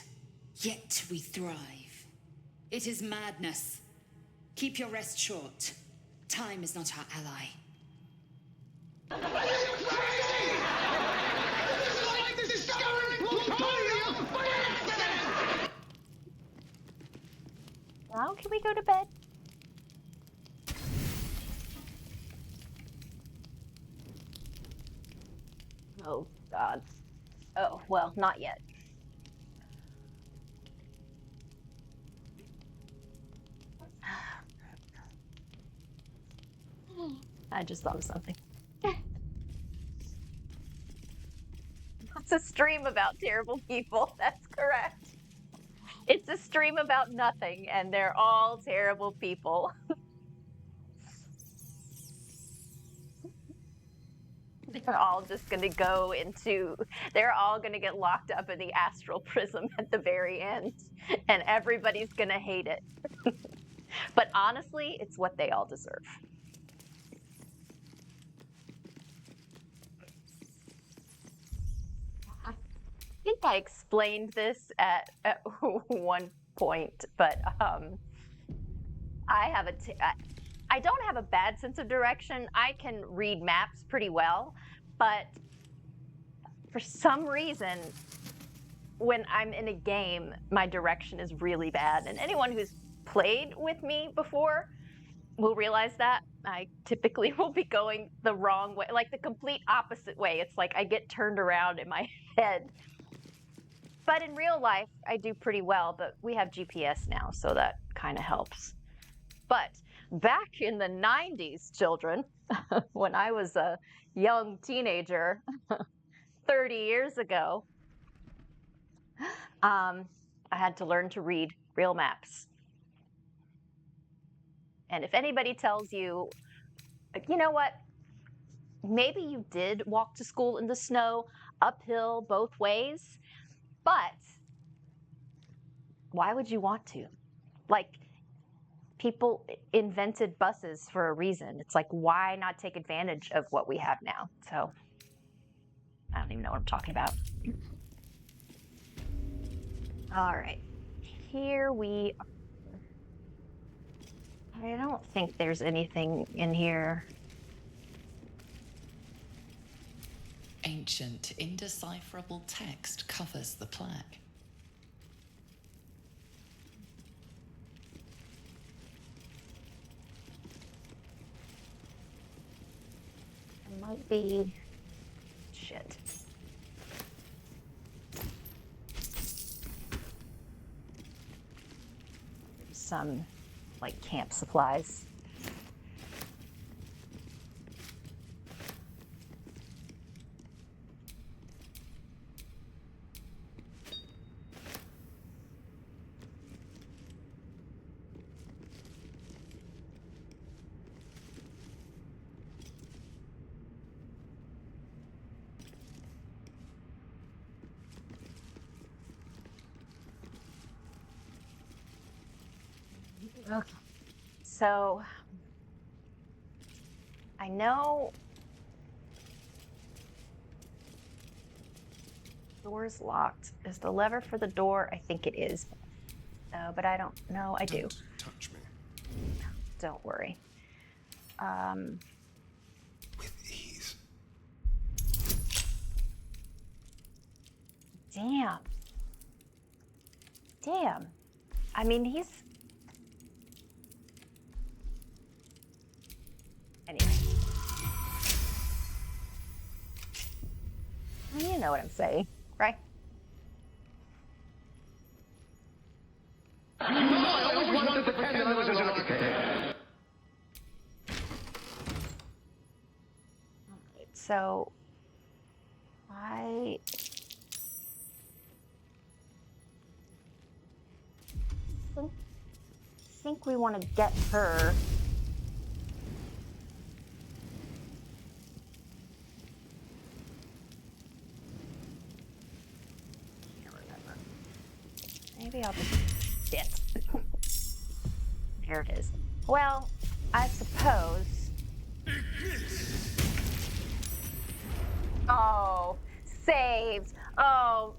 Speaker 12: Yet we thrive. It is madness. Keep your rest short. Time is not our ally.
Speaker 1: Now can we go to bed? Oh, God. Oh, well, not yet. I just thought of something. It's a stream about terrible people. That's correct. It's a stream about nothing, and they're all terrible people. They're all just going to go into, they're all going to get locked up in the astral prism at the very end, and everybody's going to hate it. But honestly, it's what they all deserve. I think I explained this at one point, but I don't have a bad sense of direction. I can read maps pretty well, but for some reason, when I'm in a game, my direction is really bad. And anyone who's played with me before will realize that. I typically will be going the wrong way, like the complete opposite way. It's like I get turned around in my head. But in real life, I do pretty well, but we have GPS now, so that kind of helps. But back in the 90s, children, when I was a young teenager, 30 years ago, I had to learn to read real maps. And if anybody tells you, you know what, maybe you did walk to school in the snow, uphill both ways, but why would you want to? Like, people invented buses for a reason. It's like, why not take advantage of what we have now? So I don't even know what I'm talking about. All right. Here we are. I don't think there's anything in here.
Speaker 4: Ancient, indecipherable text covers the plaque.
Speaker 1: It might be... Shit. Some, like, camp supplies. Okay. So I know door's locked. Is the lever for the door? I think it is. But I don't know. I do.
Speaker 5: Don't touch me.
Speaker 1: Don't worry.
Speaker 5: With ease.
Speaker 1: Damn. Damn. I mean, he's... Anyway. You know what I'm saying, right?
Speaker 3: You know I always wanted to pretend I was an architect.
Speaker 1: So I think we want to get her. Can't remember. Maybe I'll just shit. There it is. Well, I suppose. Oh, saved. Oh,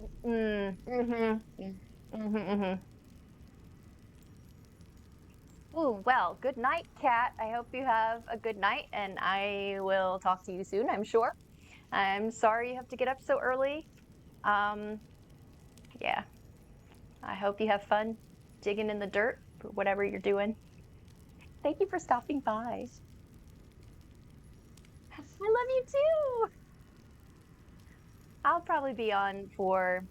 Speaker 1: Ooh, well, good night, Cat. I hope you have a good night, and I will talk to you soon, I'm sure. I'm sorry you have to get up so early. Yeah. I hope you have fun digging in the dirt, or whatever you're doing. Thank you for stopping by. I love you too. I'll probably be on for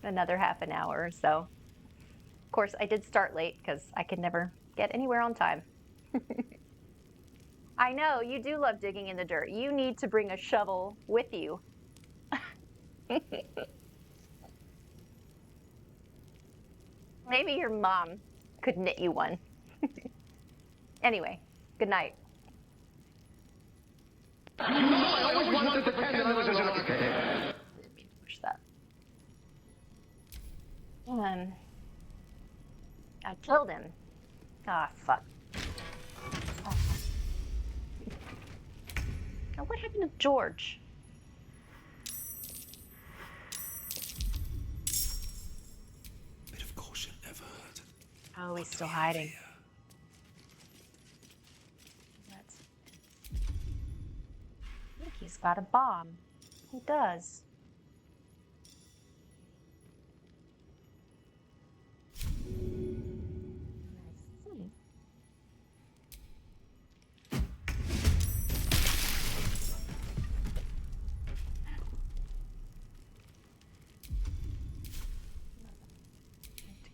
Speaker 1: another half an hour or so. Of course, I did start late because I could never get anywhere on time. I know, you do love digging in the dirt. You need to bring a shovel with you. Maybe your mom could knit you one. Anyway, good night.
Speaker 3: You know I always wanted to pretend I was an architect.
Speaker 1: Push that. I killed him. Ah, fuck. Oh. Now, what happened to George?
Speaker 13: Bit of caution never hurt.
Speaker 1: Oh, he's still hiding. I think he's got a bomb. He does.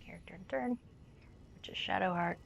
Speaker 1: Character in turn, which is Shadowheart.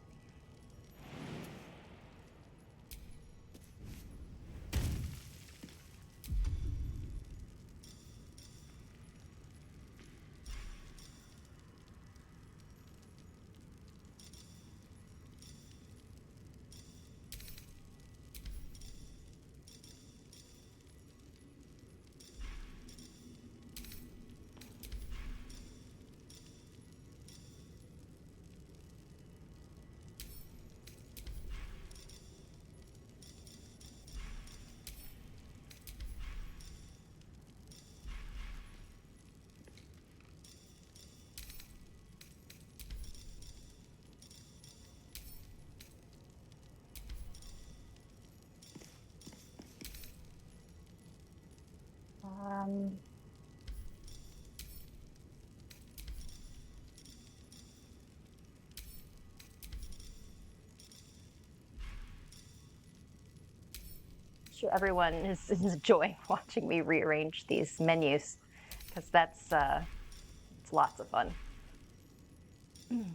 Speaker 1: Sure everyone is enjoying watching me rearrange these menus because that's it's lots of fun. Let's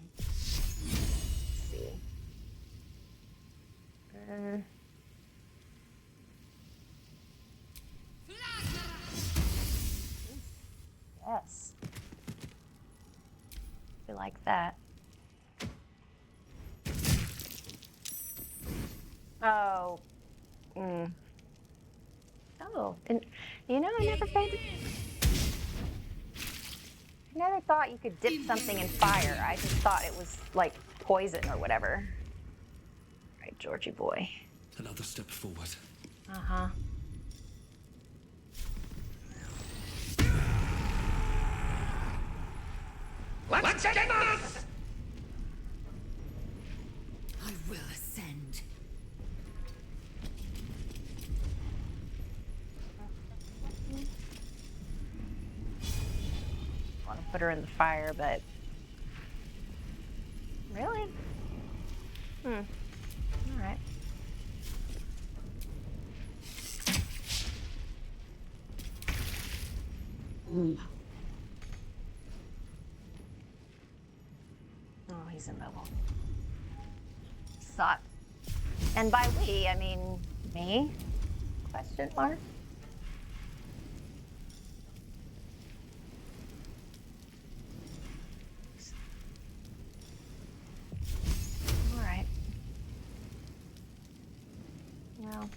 Speaker 1: see. Yes. I like that. Oh. Oh, and you know, I never thought you could dip something in fire. I just thought it was like poison or whatever. Right, Georgie boy.
Speaker 13: Another step forward.
Speaker 1: Uh-huh.
Speaker 3: Let's get this!
Speaker 11: I will ascend.
Speaker 1: I want to put her in the fire, but really? All right. Oh, he's immobile. Suck. And by we, I mean me? Question mark? All right. Well.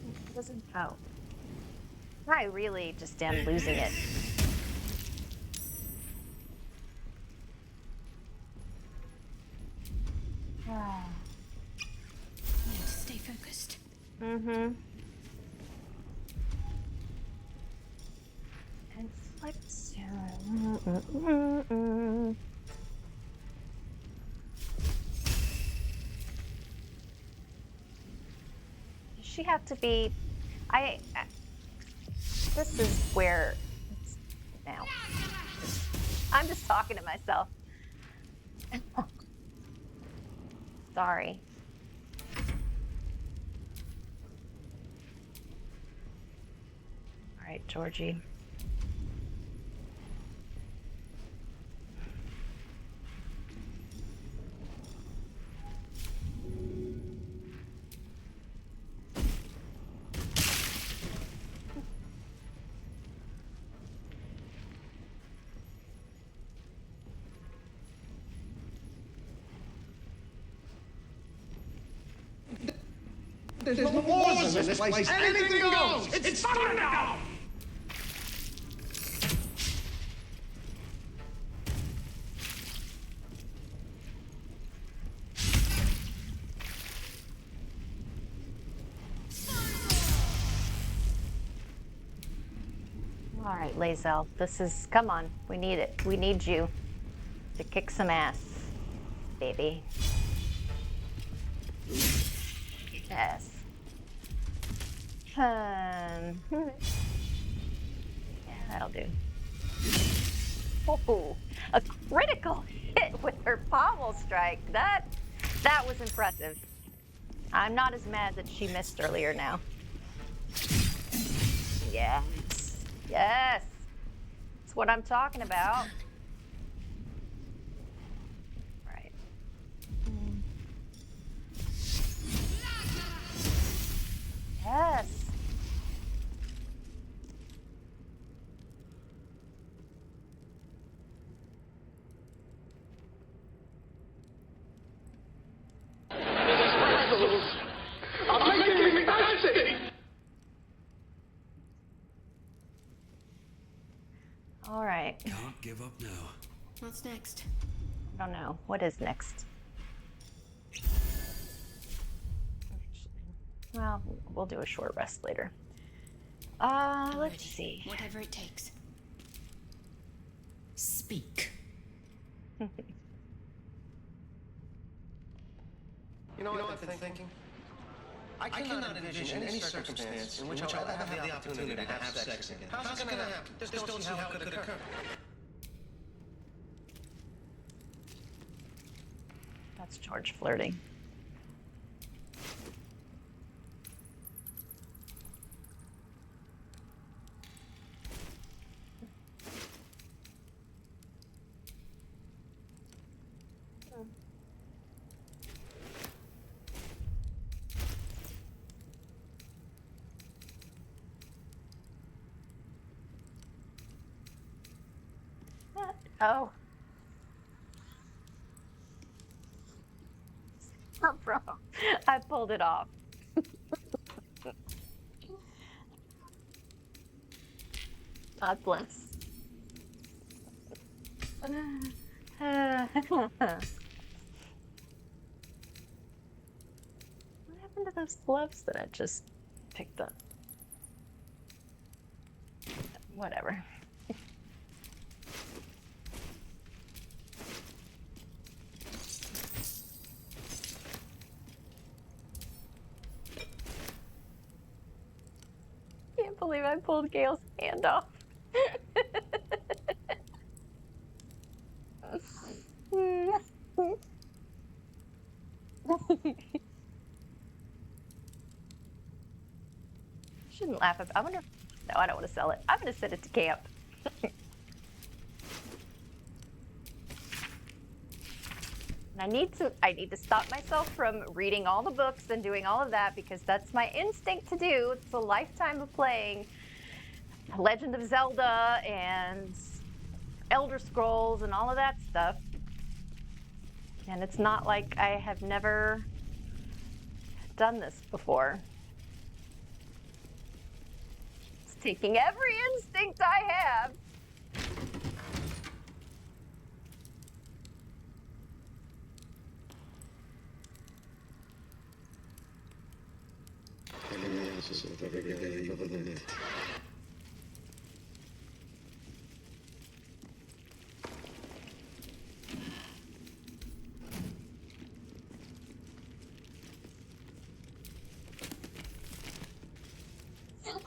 Speaker 1: It doesn't. Oh. I really just am losing it.
Speaker 6: I need to stay focused.
Speaker 1: And flip soon. Does she have to be? This is where. Now. I'm just talking to myself. Sorry. All right, Georgie.
Speaker 3: There's no walls in this place. Anything goes. It's fun now.
Speaker 1: All right, Lae'Zel, this is, come on, we need it. We need you to kick some ass, baby. Yes. Yeah, that'll do. Oh, a critical hit with her pommel strike. That was impressive. I'm not as mad that she missed earlier now. Yes. Yes. That's what I'm talking about. Right. Yes.
Speaker 3: I'm making me fancy.
Speaker 1: All right.
Speaker 13: Can't give up now.
Speaker 6: What's next?
Speaker 1: I don't know. What is next? Well, we'll do a short rest later. Let's see.
Speaker 6: Whatever it takes.
Speaker 11: Speak.
Speaker 9: You know what I've been thinking? I cannot envision any circumstance in which I'll ever have the opportunity to have sex again. How's it gonna happen? Just don't see how it could occur.
Speaker 1: That's George flirting. Oh. No problem. I pulled it off. God bless. What happened to those gloves that I just picked up? Whatever. Can't believe I pulled Gale's hand off. Shouldn't laugh about. I wonder. No, I don't want to sell it. I'm going to send it to camp. I need to stop myself from reading all the books and doing all of that because that's my instinct to do. It's a lifetime of playing Legend of Zelda and Elder Scrolls and all of that stuff. And it's not like I have never done this before. It's taking every instinct I have.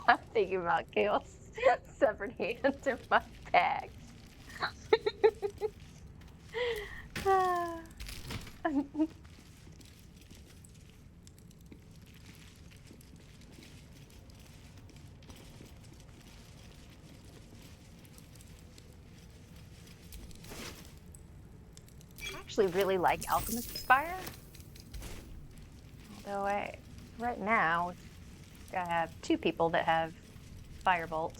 Speaker 1: I'm thinking about Gale's severed hand in my bag. I actually really like Alchemist's Fire. Although right now, I have two people that have Firebolt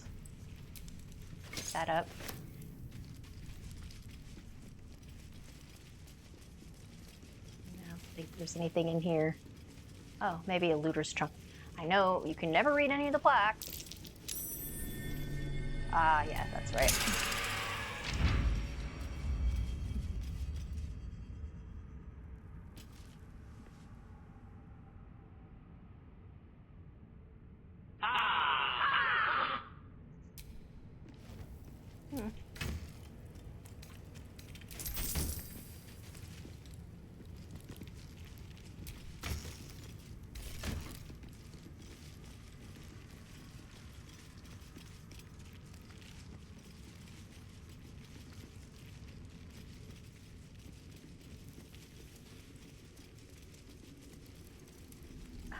Speaker 1: set up. I don't think there's anything in here. Oh, maybe a looter's trunk. I know you can never read any of the plaques. Ah, yeah, that's right.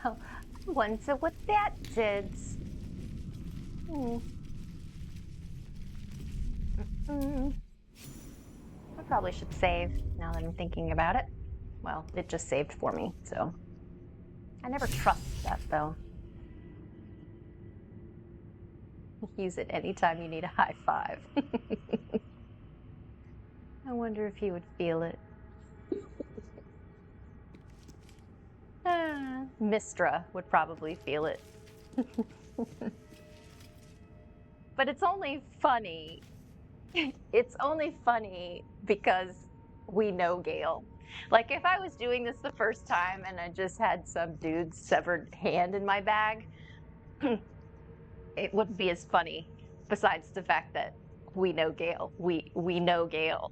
Speaker 1: Oh, I wonder what that did. I probably should save now that I'm thinking about it. Well, it just saved for me, so. I never trust that, though. Use it anytime you need a high five. I wonder if he would feel it. Mistra would probably feel it. But it's only funny. It's only funny because we know Gale. Like, if I was doing this the first time and I just had some dude's severed hand in my bag, it wouldn't be as funny. Besides the fact that we know Gale. We know Gale.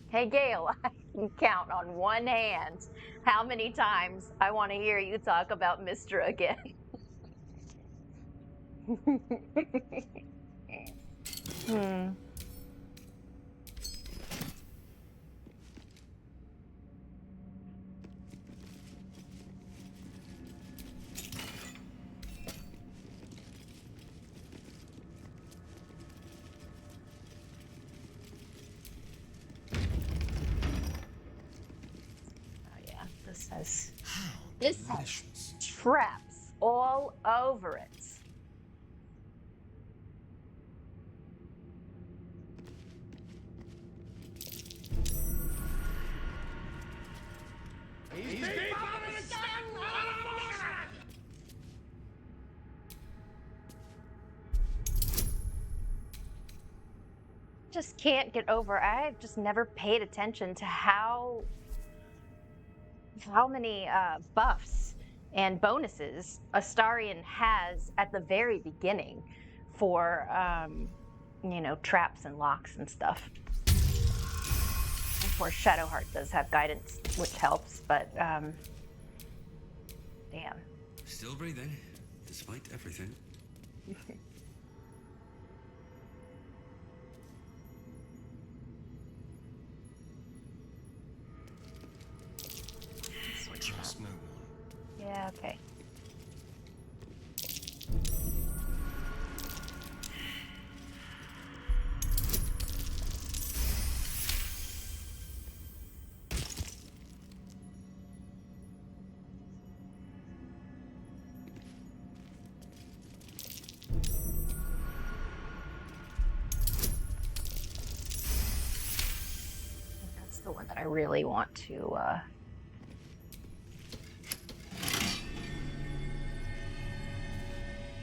Speaker 1: Hey, Gale, I can count on one hand how many times I want to hear you talk about Mystra again. Hmm. This has traps all over it. Just can't get over. I've just never paid attention to how many buffs and bonuses Astarion has at the very beginning for traps and locks and stuff. Of course, Shadowheart does have guidance, which helps, but damn.
Speaker 13: Still breathing, despite everything.
Speaker 5: Trust no one.
Speaker 1: Yeah, okay. That's the one that I really want to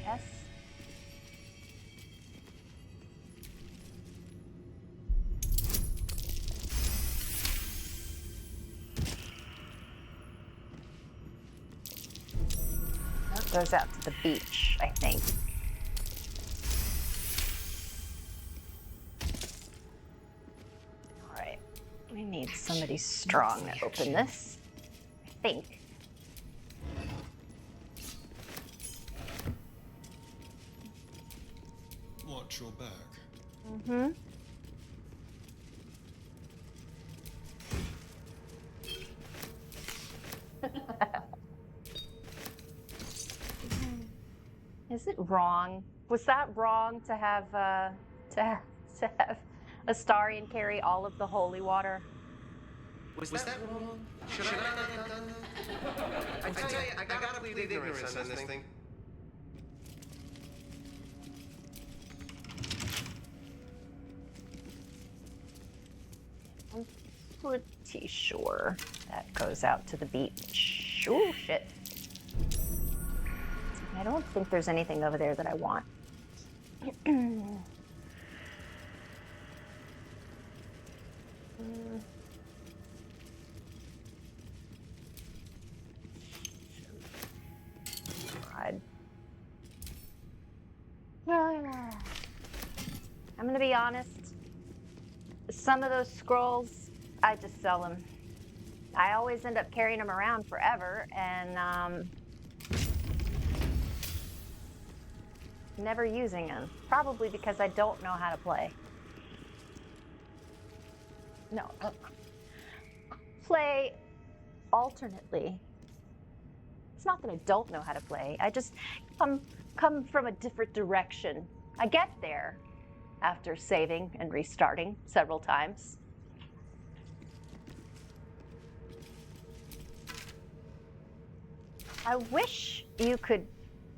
Speaker 1: yes. That goes out to the beach, I think. All right. We need somebody strong to open this, I think.
Speaker 5: Watch your back.
Speaker 1: Mm-hmm. Is it wrong? Was that wrong to have Astarion carry all of the holy water?
Speaker 9: Was that wrong? Should I not have done that? I tell you, I gotta plead ignorance on this thing.
Speaker 1: I'm pretty sure that goes out to the beach. Oh, shit. I don't think there's anything over there that I want. God. I'm gonna be honest. Some of those scrolls, I just sell them. I always end up carrying them around forever, and never using them. Probably because I don't know how to play. No. Play alternately. It's not that I don't know how to play. I just come from a different direction. I get there after saving and restarting several times. I wish you could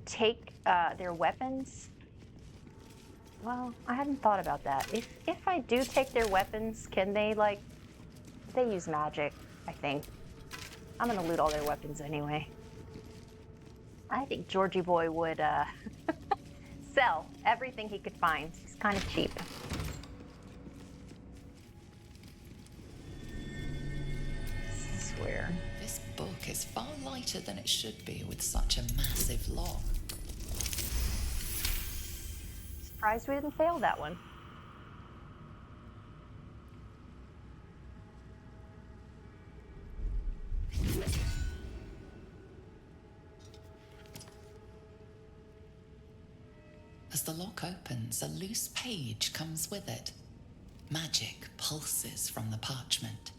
Speaker 1: take their weapons. Well, I hadn't thought about that. If I do take their weapons, can they they use magic, I think. I'm gonna loot all their weapons anyway. I think Georgie boy would sell everything he could find. He's kind of cheap. I swear.
Speaker 4: This book is far lighter than it should be with such a massive log.
Speaker 1: Surprised we didn't fail that one.
Speaker 4: As the lock opens, a loose page comes with it. Magic pulses from the parchment.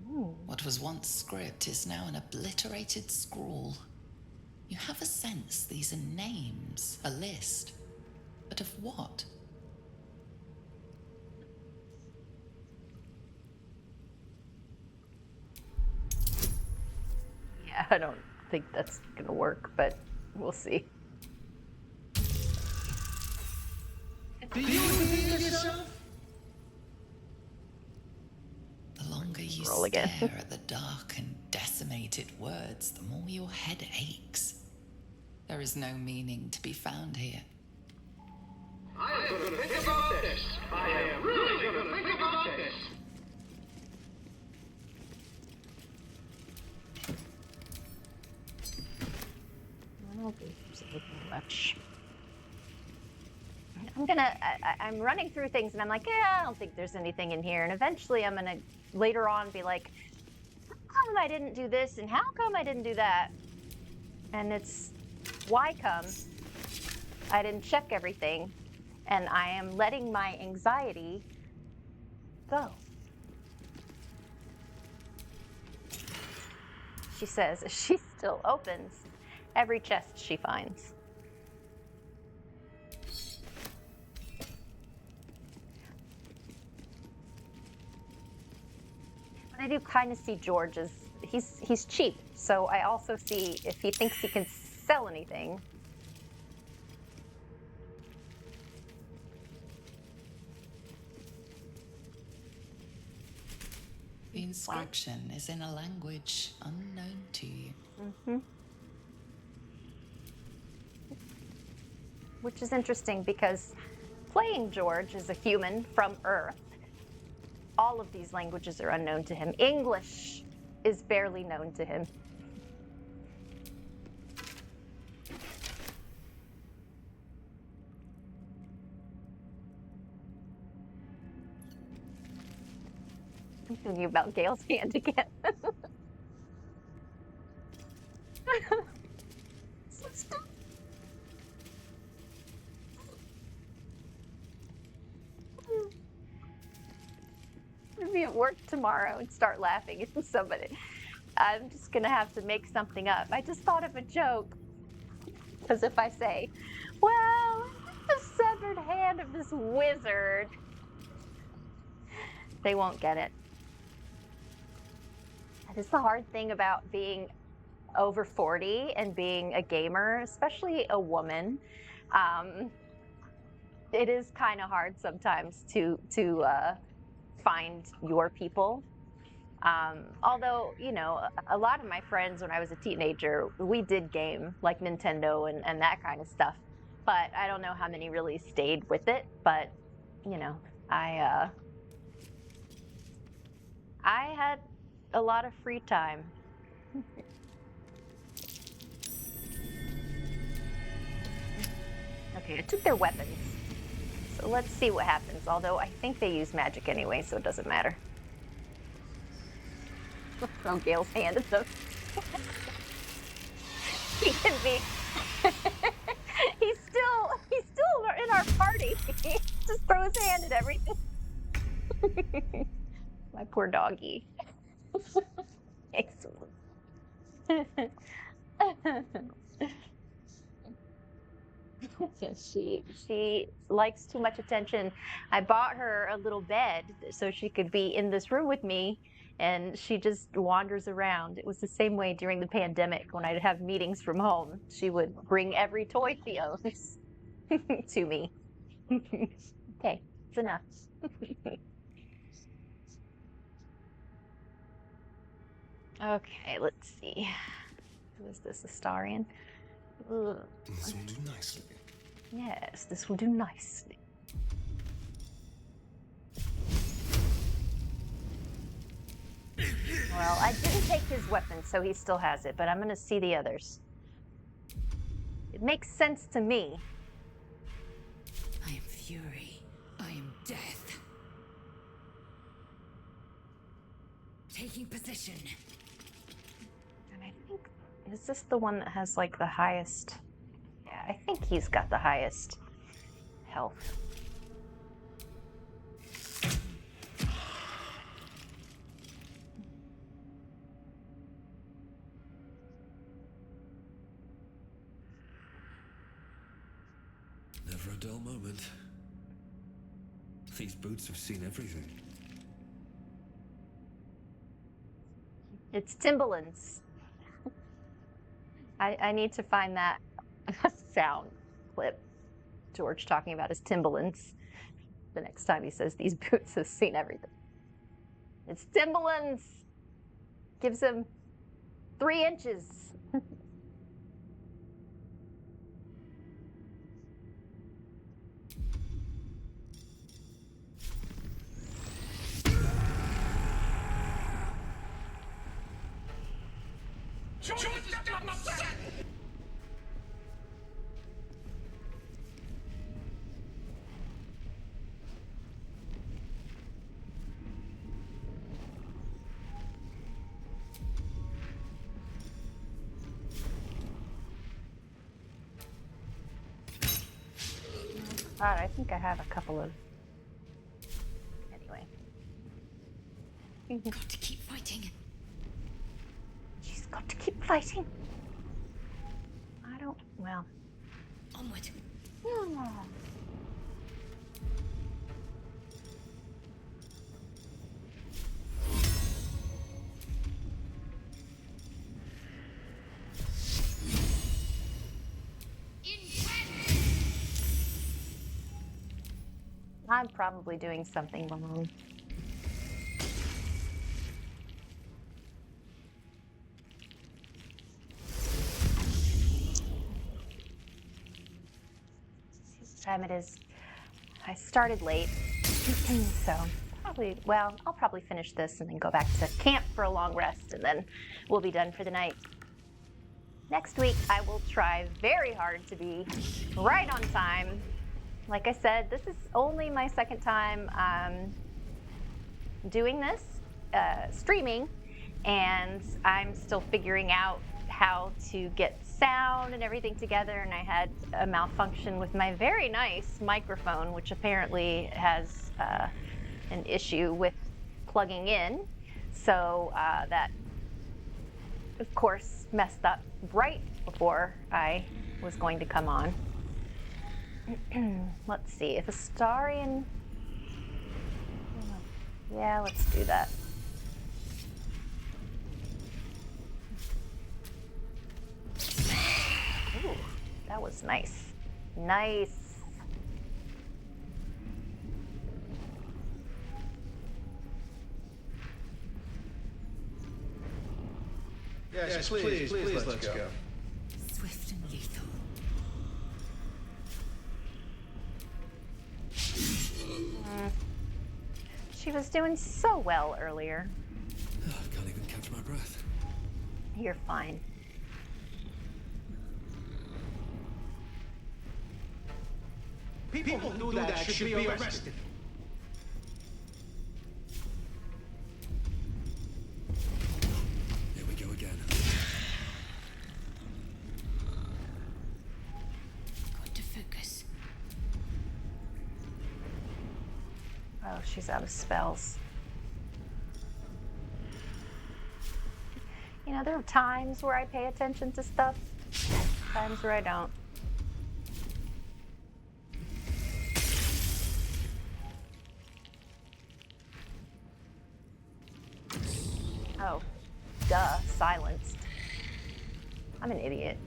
Speaker 1: Ooh.
Speaker 4: What was once script is now an obliterated scrawl. You have a sense these are names, a list. But of what?
Speaker 1: Yeah, I don't think that's gonna work, but we'll see.
Speaker 3: Do you believe in yourself?
Speaker 4: The longer you
Speaker 1: Roll again.
Speaker 4: stare at the dark and decimated words, the more your head aches. There is no meaning to be found here.
Speaker 3: I am going to think about this. I am really going to think about this.
Speaker 1: I don't think there's anything much. I'm running through things and I'm like, yeah, I don't think there's anything in here. And eventually I'm gonna later on be like, how come I didn't do this and how come I didn't do that? And it's why come I didn't check everything, and I am letting my anxiety go. She says as she still opens every chest she finds. But I do kind of see George as he's cheap, so I also see if he thinks he can sell anything.
Speaker 4: The inscription is in a language unknown to you.
Speaker 1: Mm-hmm. Which is interesting because playing George is a human from Earth. All of these languages are unknown to him. English is barely known to him. I'm thinking about Gale's hand again. I'll be at work tomorrow and start laughing at somebody. I'm just gonna have to make something up. I just thought of a joke. Because if I say, well, the severed hand of this wizard, they won't get it. That is the hard thing about being over 40 and being a gamer, especially a woman. It is kind of hard sometimes to find your people. Although, you know, a lot of my friends when I was a teenager, we did game like Nintendo and that kind of stuff. But I don't know how many really stayed with it. But, you know, I had a lot of free time. Okay, I took their weapons. So let's see what happens. Although I think they use magic anyway, so it doesn't matter. Throw Gale's hand at them. He can be. He's still in our party. Just throw his hand at everything. My poor doggy. Excellent. She likes too much attention. I bought her a little bed so she could be in this room with me, and she just wanders around. It was the same way during the pandemic when I'd have meetings from home. She would bring every toy she owns to me. Okay, it's enough. Okay, let's see. Who is this, Astarion? Ugh.
Speaker 5: This will do nicely.
Speaker 1: Yes, this will do nicely. Well, I didn't take his weapon, so he still has it, but I'm gonna see the others. It makes sense to me.
Speaker 12: I am fury. I am death. Taking position.
Speaker 1: And I think, is this the one that has like the highest? Yeah, I think he's got the highest health.
Speaker 13: Never a dull moment. These boots have seen everything.
Speaker 1: It's Timberlands. I need to find that sound clip. George talking about his Timberlands. The next time he says these boots have seen everything. It's Timberlands. Gives him 3 inches. God, I think I have a couple of. Anyway.
Speaker 6: Got to keep fighting.
Speaker 1: She's got to keep fighting. I don't. Well.
Speaker 6: Onward.
Speaker 1: Yeah. I'm probably doing something wrong. What time it is? I started late, so I'll probably finish this and then go back to camp for a long rest, and then we'll be done for the night. Next week, I will try very hard to be right on time. Like I said, this is only my second time doing this, streaming, and I'm still figuring out how to get sound and everything together, and I had a malfunction with my very nice microphone, which apparently has an issue with plugging in, so that, of course, messed up right before I was going to come on. Let's see, if Astarion... Yeah, let's do that. Ooh, that was nice. Nice.
Speaker 9: Yes, please, let's go.
Speaker 11: Swift and lethal.
Speaker 1: She was doing so well earlier.
Speaker 13: I can't even catch my breath.
Speaker 1: You're fine.
Speaker 3: People who do that should be arrested.
Speaker 13: Here we go again.
Speaker 6: Got to focus.
Speaker 1: Oh, she's out of spells. You know, there are times where I pay attention to stuff, times where I don't. Oh, duh, silenced. I'm an idiot.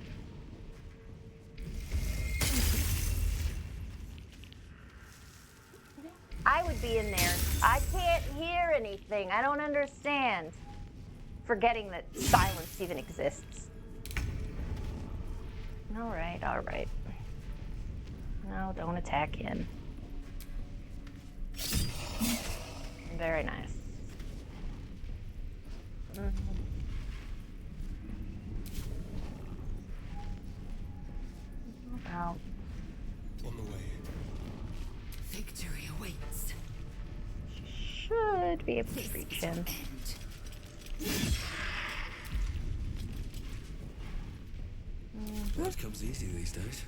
Speaker 1: I would be in there. I can't hear anything. I don't understand. Forgetting that silence even exists. All right, all right. No, don't attack him. Very nice. Wow.
Speaker 13: On the way.
Speaker 11: Victory awaits.
Speaker 1: Should be able to reach him.
Speaker 13: That comes easy these days.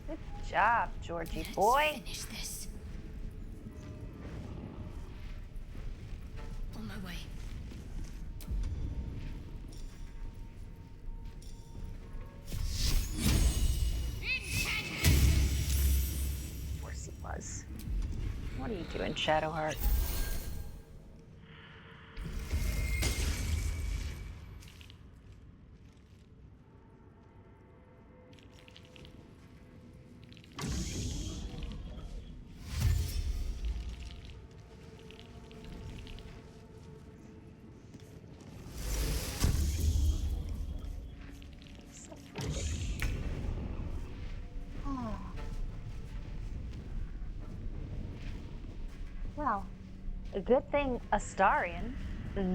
Speaker 1: Good job, Georgie boy.
Speaker 6: Finish this. On my way.
Speaker 1: Of course he was. What are you doing, Shadowheart? Well, a good thing Astarion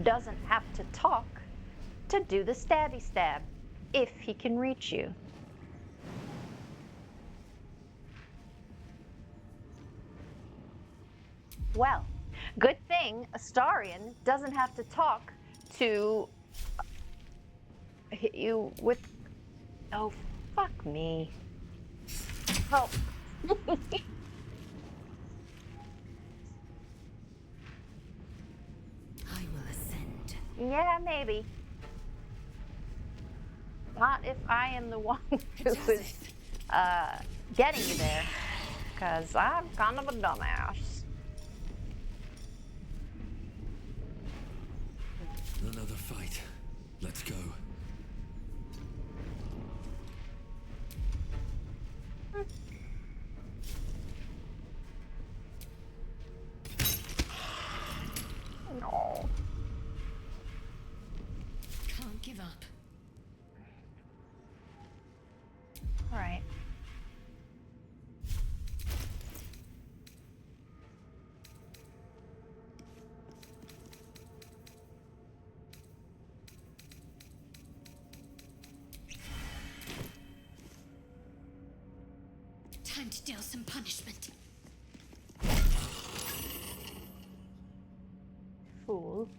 Speaker 1: doesn't have to talk to do the stabby stab, if he can reach you. Well, good thing Astarion doesn't have to talk to hit you with... Oh, fuck me. Oh. Yeah, maybe. Not if I am the one who is getting you there, because I'm kind of a dumbass.
Speaker 13: Another fight. Let's go.
Speaker 1: No.
Speaker 6: Can't give up.
Speaker 1: All right.
Speaker 6: Time to deal some punishment.
Speaker 1: Fool.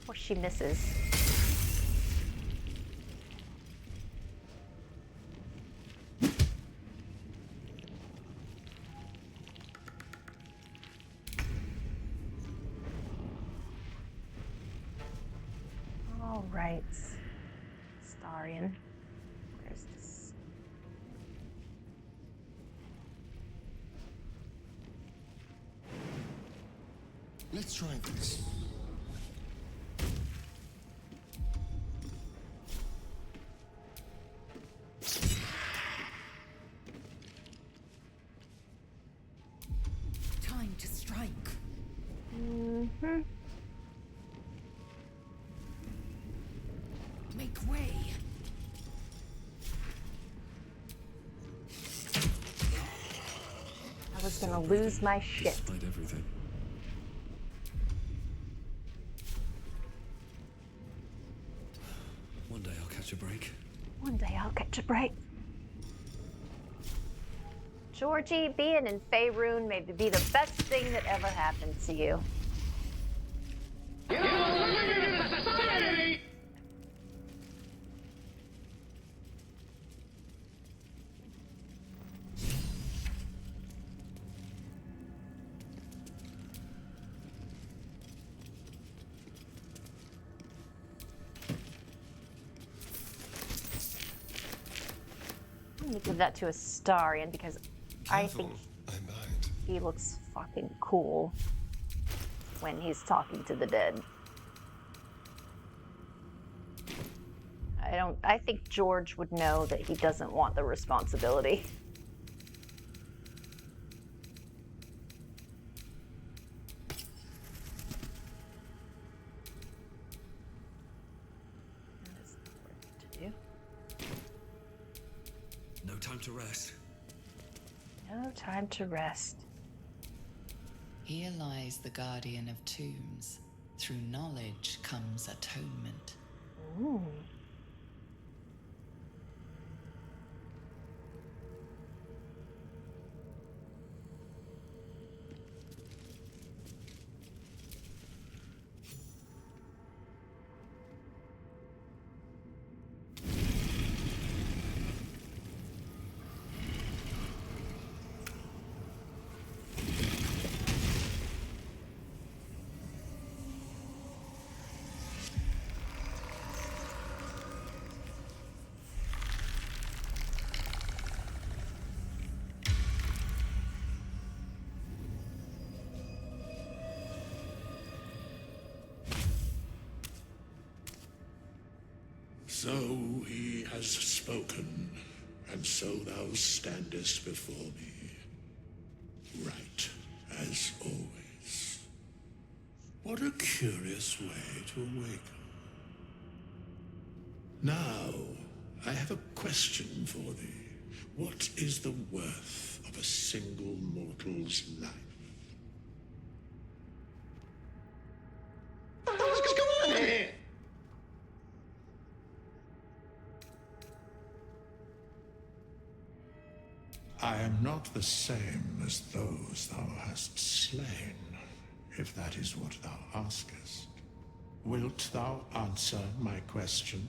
Speaker 1: Or she misses. All right. Astarion. Where's this?
Speaker 5: Let's try this.
Speaker 11: Time to strike.
Speaker 1: Mm-hmm.
Speaker 11: Make way.
Speaker 1: I was gonna lose my shit.
Speaker 13: Despite everything. One day I'll catch a break.
Speaker 1: One day I'll catch a break. Georgie, being in Faerun may be the best thing that ever happened to you.
Speaker 3: You're living in a society!
Speaker 1: I'm gonna give that to Astarion because I think
Speaker 5: I might.
Speaker 1: he looks fucking cool when he's talking to the dead. I think George would know that he doesn't want the responsibility. That is not worth to do.
Speaker 13: No time to rest.
Speaker 1: No time to rest.
Speaker 4: Here lies the guardian of tombs. Through knowledge comes atonement.
Speaker 1: Ooh.
Speaker 13: So he has spoken, and so thou standest before me, right as always. What a curious way to awaken. Now, I have a question for thee. What is the worth of a single mortal's life?
Speaker 9: What's going on here?
Speaker 13: I am not the same as those thou hast slain, if that is what thou askest. Wilt thou answer my question?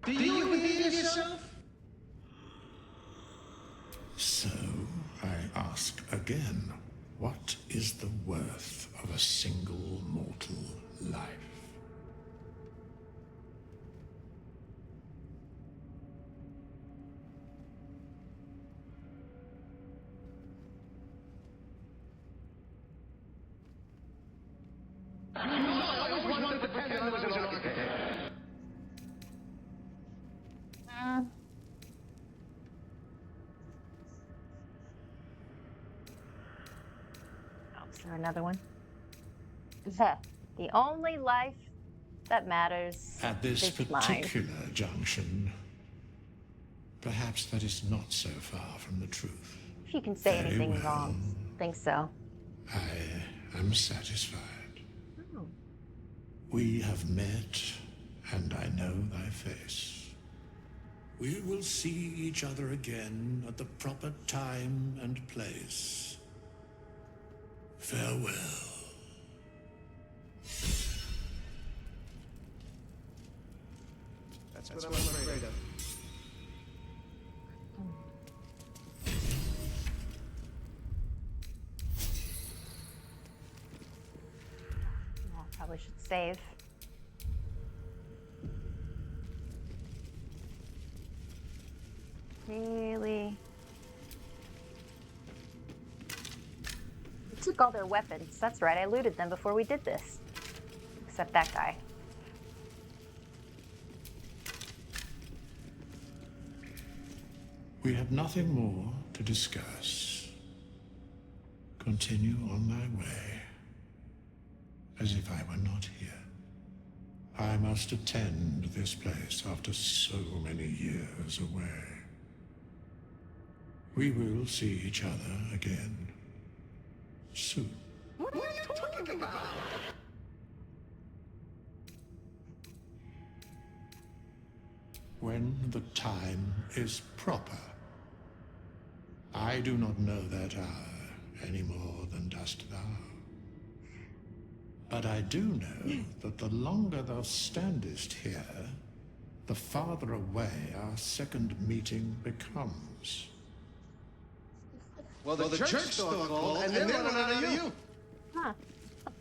Speaker 9: Do you hear yourself?
Speaker 13: So, I ask again, what is the worth of a single mortal life?
Speaker 9: I always wanted to pretend I was an architect.
Speaker 1: Oh, is there another one? The only life that matters
Speaker 13: At this
Speaker 1: is mine.
Speaker 13: particular junction, perhaps that is not so far from the truth.
Speaker 1: If you can say
Speaker 13: Very
Speaker 1: anything
Speaker 13: well.
Speaker 1: wrong, think so.
Speaker 13: I am satisfied.
Speaker 1: Oh.
Speaker 13: We have met, and I know thy face. We will see each other again at the proper time and place. Farewell.
Speaker 9: That's what I'm afraid of.
Speaker 1: Well, probably should save. Really? We took all their weapons. That's right, I looted them before we did this. Except that guy.
Speaker 13: We have nothing more to discuss. Continue on thy way, as if I were not here. I must attend this place after so many years away. We will see each other again soon.
Speaker 9: What are you talking about?
Speaker 13: When the time is proper. I do not know that hour any more than dost thou. But I do know that the longer thou standest here, the farther away our second meeting becomes.
Speaker 9: Well, the church store called, and they're running out of you.
Speaker 1: Huh. I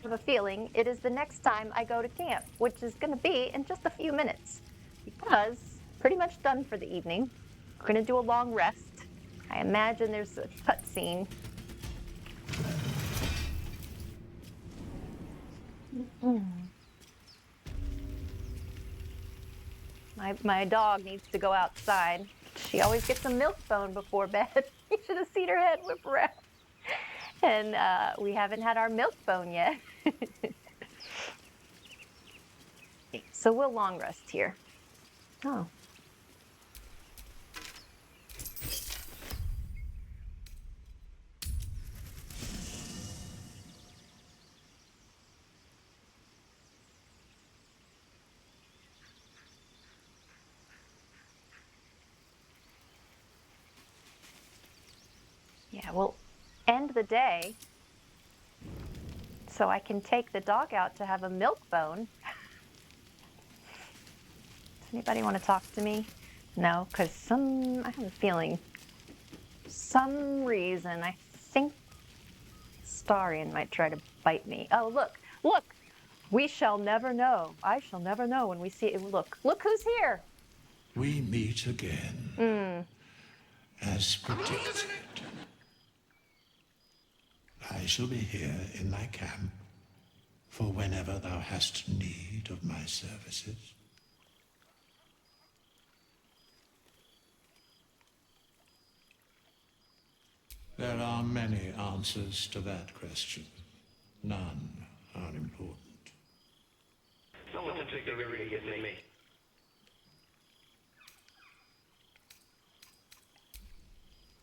Speaker 1: have a feeling it is the next time I go to camp, which is going to be in just a few minutes. Because pretty much done for the evening. We're going to do a long rest. I imagine there's a cutscene. My dog needs to go outside. She always gets a milk bone before bed. You should have seen her head whip around. And we haven't had our milk bone yet. So we'll long rest here. Oh. Yeah, we'll end the day so I can take the dog out to have a milk bone. Does anybody want to talk to me? No, because I have a feeling, some reason, I think Astarion might try to bite me. Oh, look, we shall never know. I shall never know when we see it. Look who's here.
Speaker 13: We meet again. as predicted. I shall be here in thy camp for whenever thou hast need of my services. There are many answers to that question. None are important.
Speaker 9: Someone took the river to get me.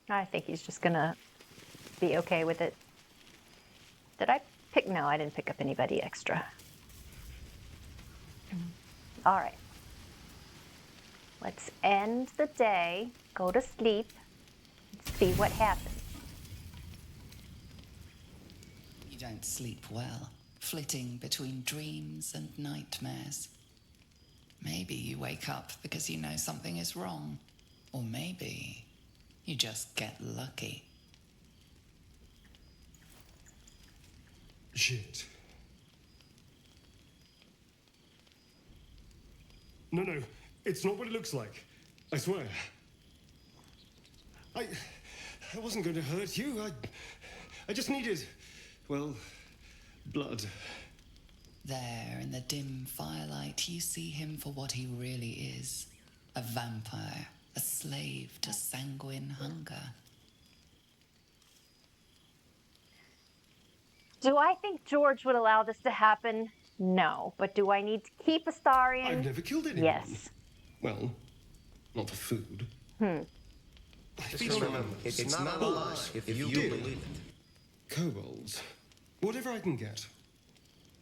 Speaker 1: I think he's just gonna be okay with it. Did I pick? No, I didn't pick up anybody extra. All right. Let's end the day, go to sleep, and see what happens.
Speaker 4: You don't sleep well, flitting between dreams and nightmares. Maybe you wake up because you know something is wrong. Or maybe you just get lucky.
Speaker 5: Shit. No, it's not what it looks like. I swear. I wasn't going to hurt you. I just needed, well, blood.
Speaker 4: There, in the dim firelight, you see him for what he really is. A vampire, a slave to sanguine hunger.
Speaker 1: Do I think George would allow this to happen? No. But do I need to keep Astarion?
Speaker 5: I've never killed anyone.
Speaker 1: Yes.
Speaker 5: Well, not for food.
Speaker 9: Just remember, it's not a lie if you believe it.
Speaker 5: Kobolds. Whatever I can get.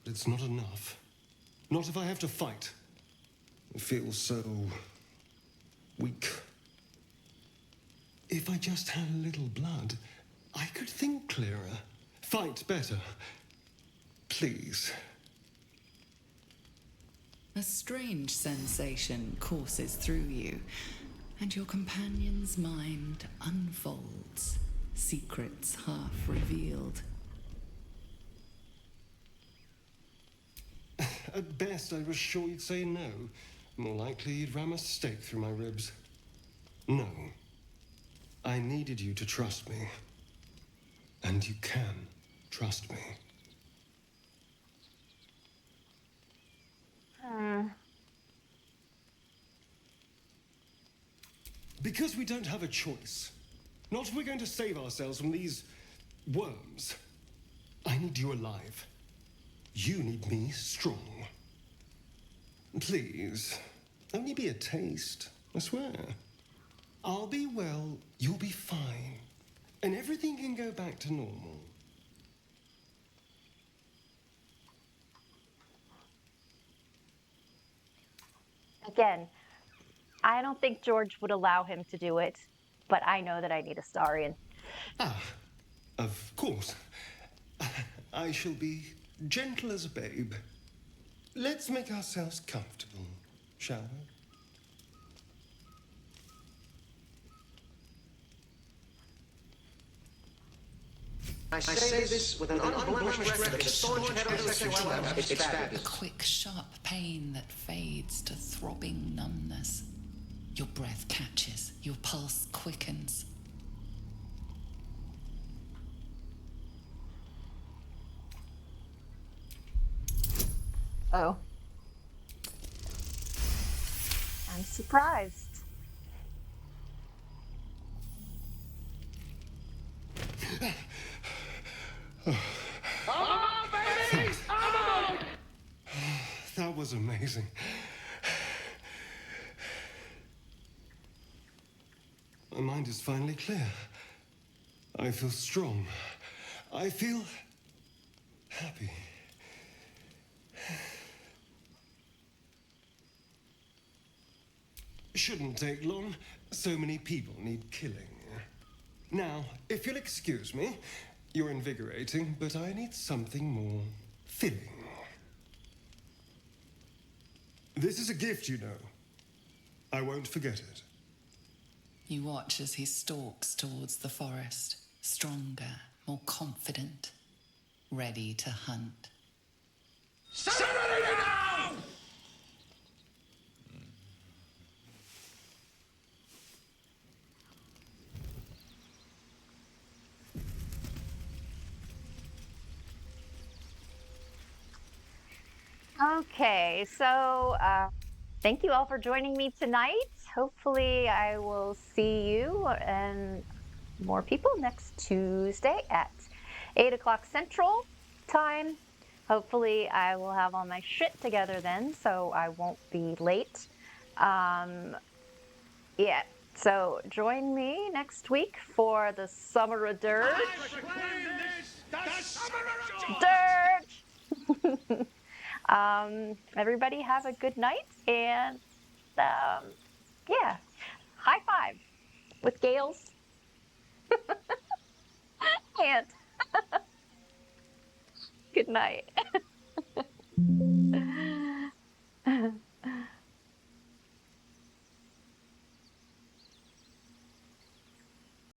Speaker 5: But it's not enough. Not if I have to fight. I feel so weak. If I just had a little blood, I could think clearer. Fight better. Please.
Speaker 4: A strange sensation courses through you, and your companion's mind unfolds, secrets half revealed.
Speaker 5: At best, I was sure you'd say no. More likely, you'd ram a stake through my ribs. No. I needed you to trust me. And you can trust me. Because we don't have a choice. Not if we're going to save ourselves from these worms. I need you alive. You need me strong. Please, only be a taste, I swear. I'll be well, you'll be fine. And everything can go back to normal.
Speaker 1: Again, I don't think George would allow him to do it, but I know that I need Astarion.
Speaker 5: Of course. I shall be gentle as a babe. Let's make ourselves comfortable, shall we?
Speaker 9: I say this with an unblemished record of staunch heterosexuality. It's
Speaker 4: A
Speaker 9: fabulous.
Speaker 4: quick, sharp pain that fades to throbbing numbness. Your breath catches, your pulse quickens.
Speaker 1: Oh. I'm surprised.
Speaker 5: That was amazing. My mind is finally clear. I feel strong. I feel happy. Shouldn't take long. So many people need killing. Now, if you'll excuse me, you're invigorating, but I need something more filling. This is a gift, you know. I won't forget it.
Speaker 4: You watch as he stalks towards the forest, stronger, more confident, ready to hunt.
Speaker 3: Serenity now!
Speaker 1: Okay, so thank you all for joining me tonight. Hopefully, I will see you and more people next Tuesday at 8 o'clock Central Time. Hopefully, I will have all my shit together then, so I won't be late. Yeah, so join me next week for the Summer of Durge. Durge! Everybody have a good night, and yeah, high five with Gale's hand. Good night.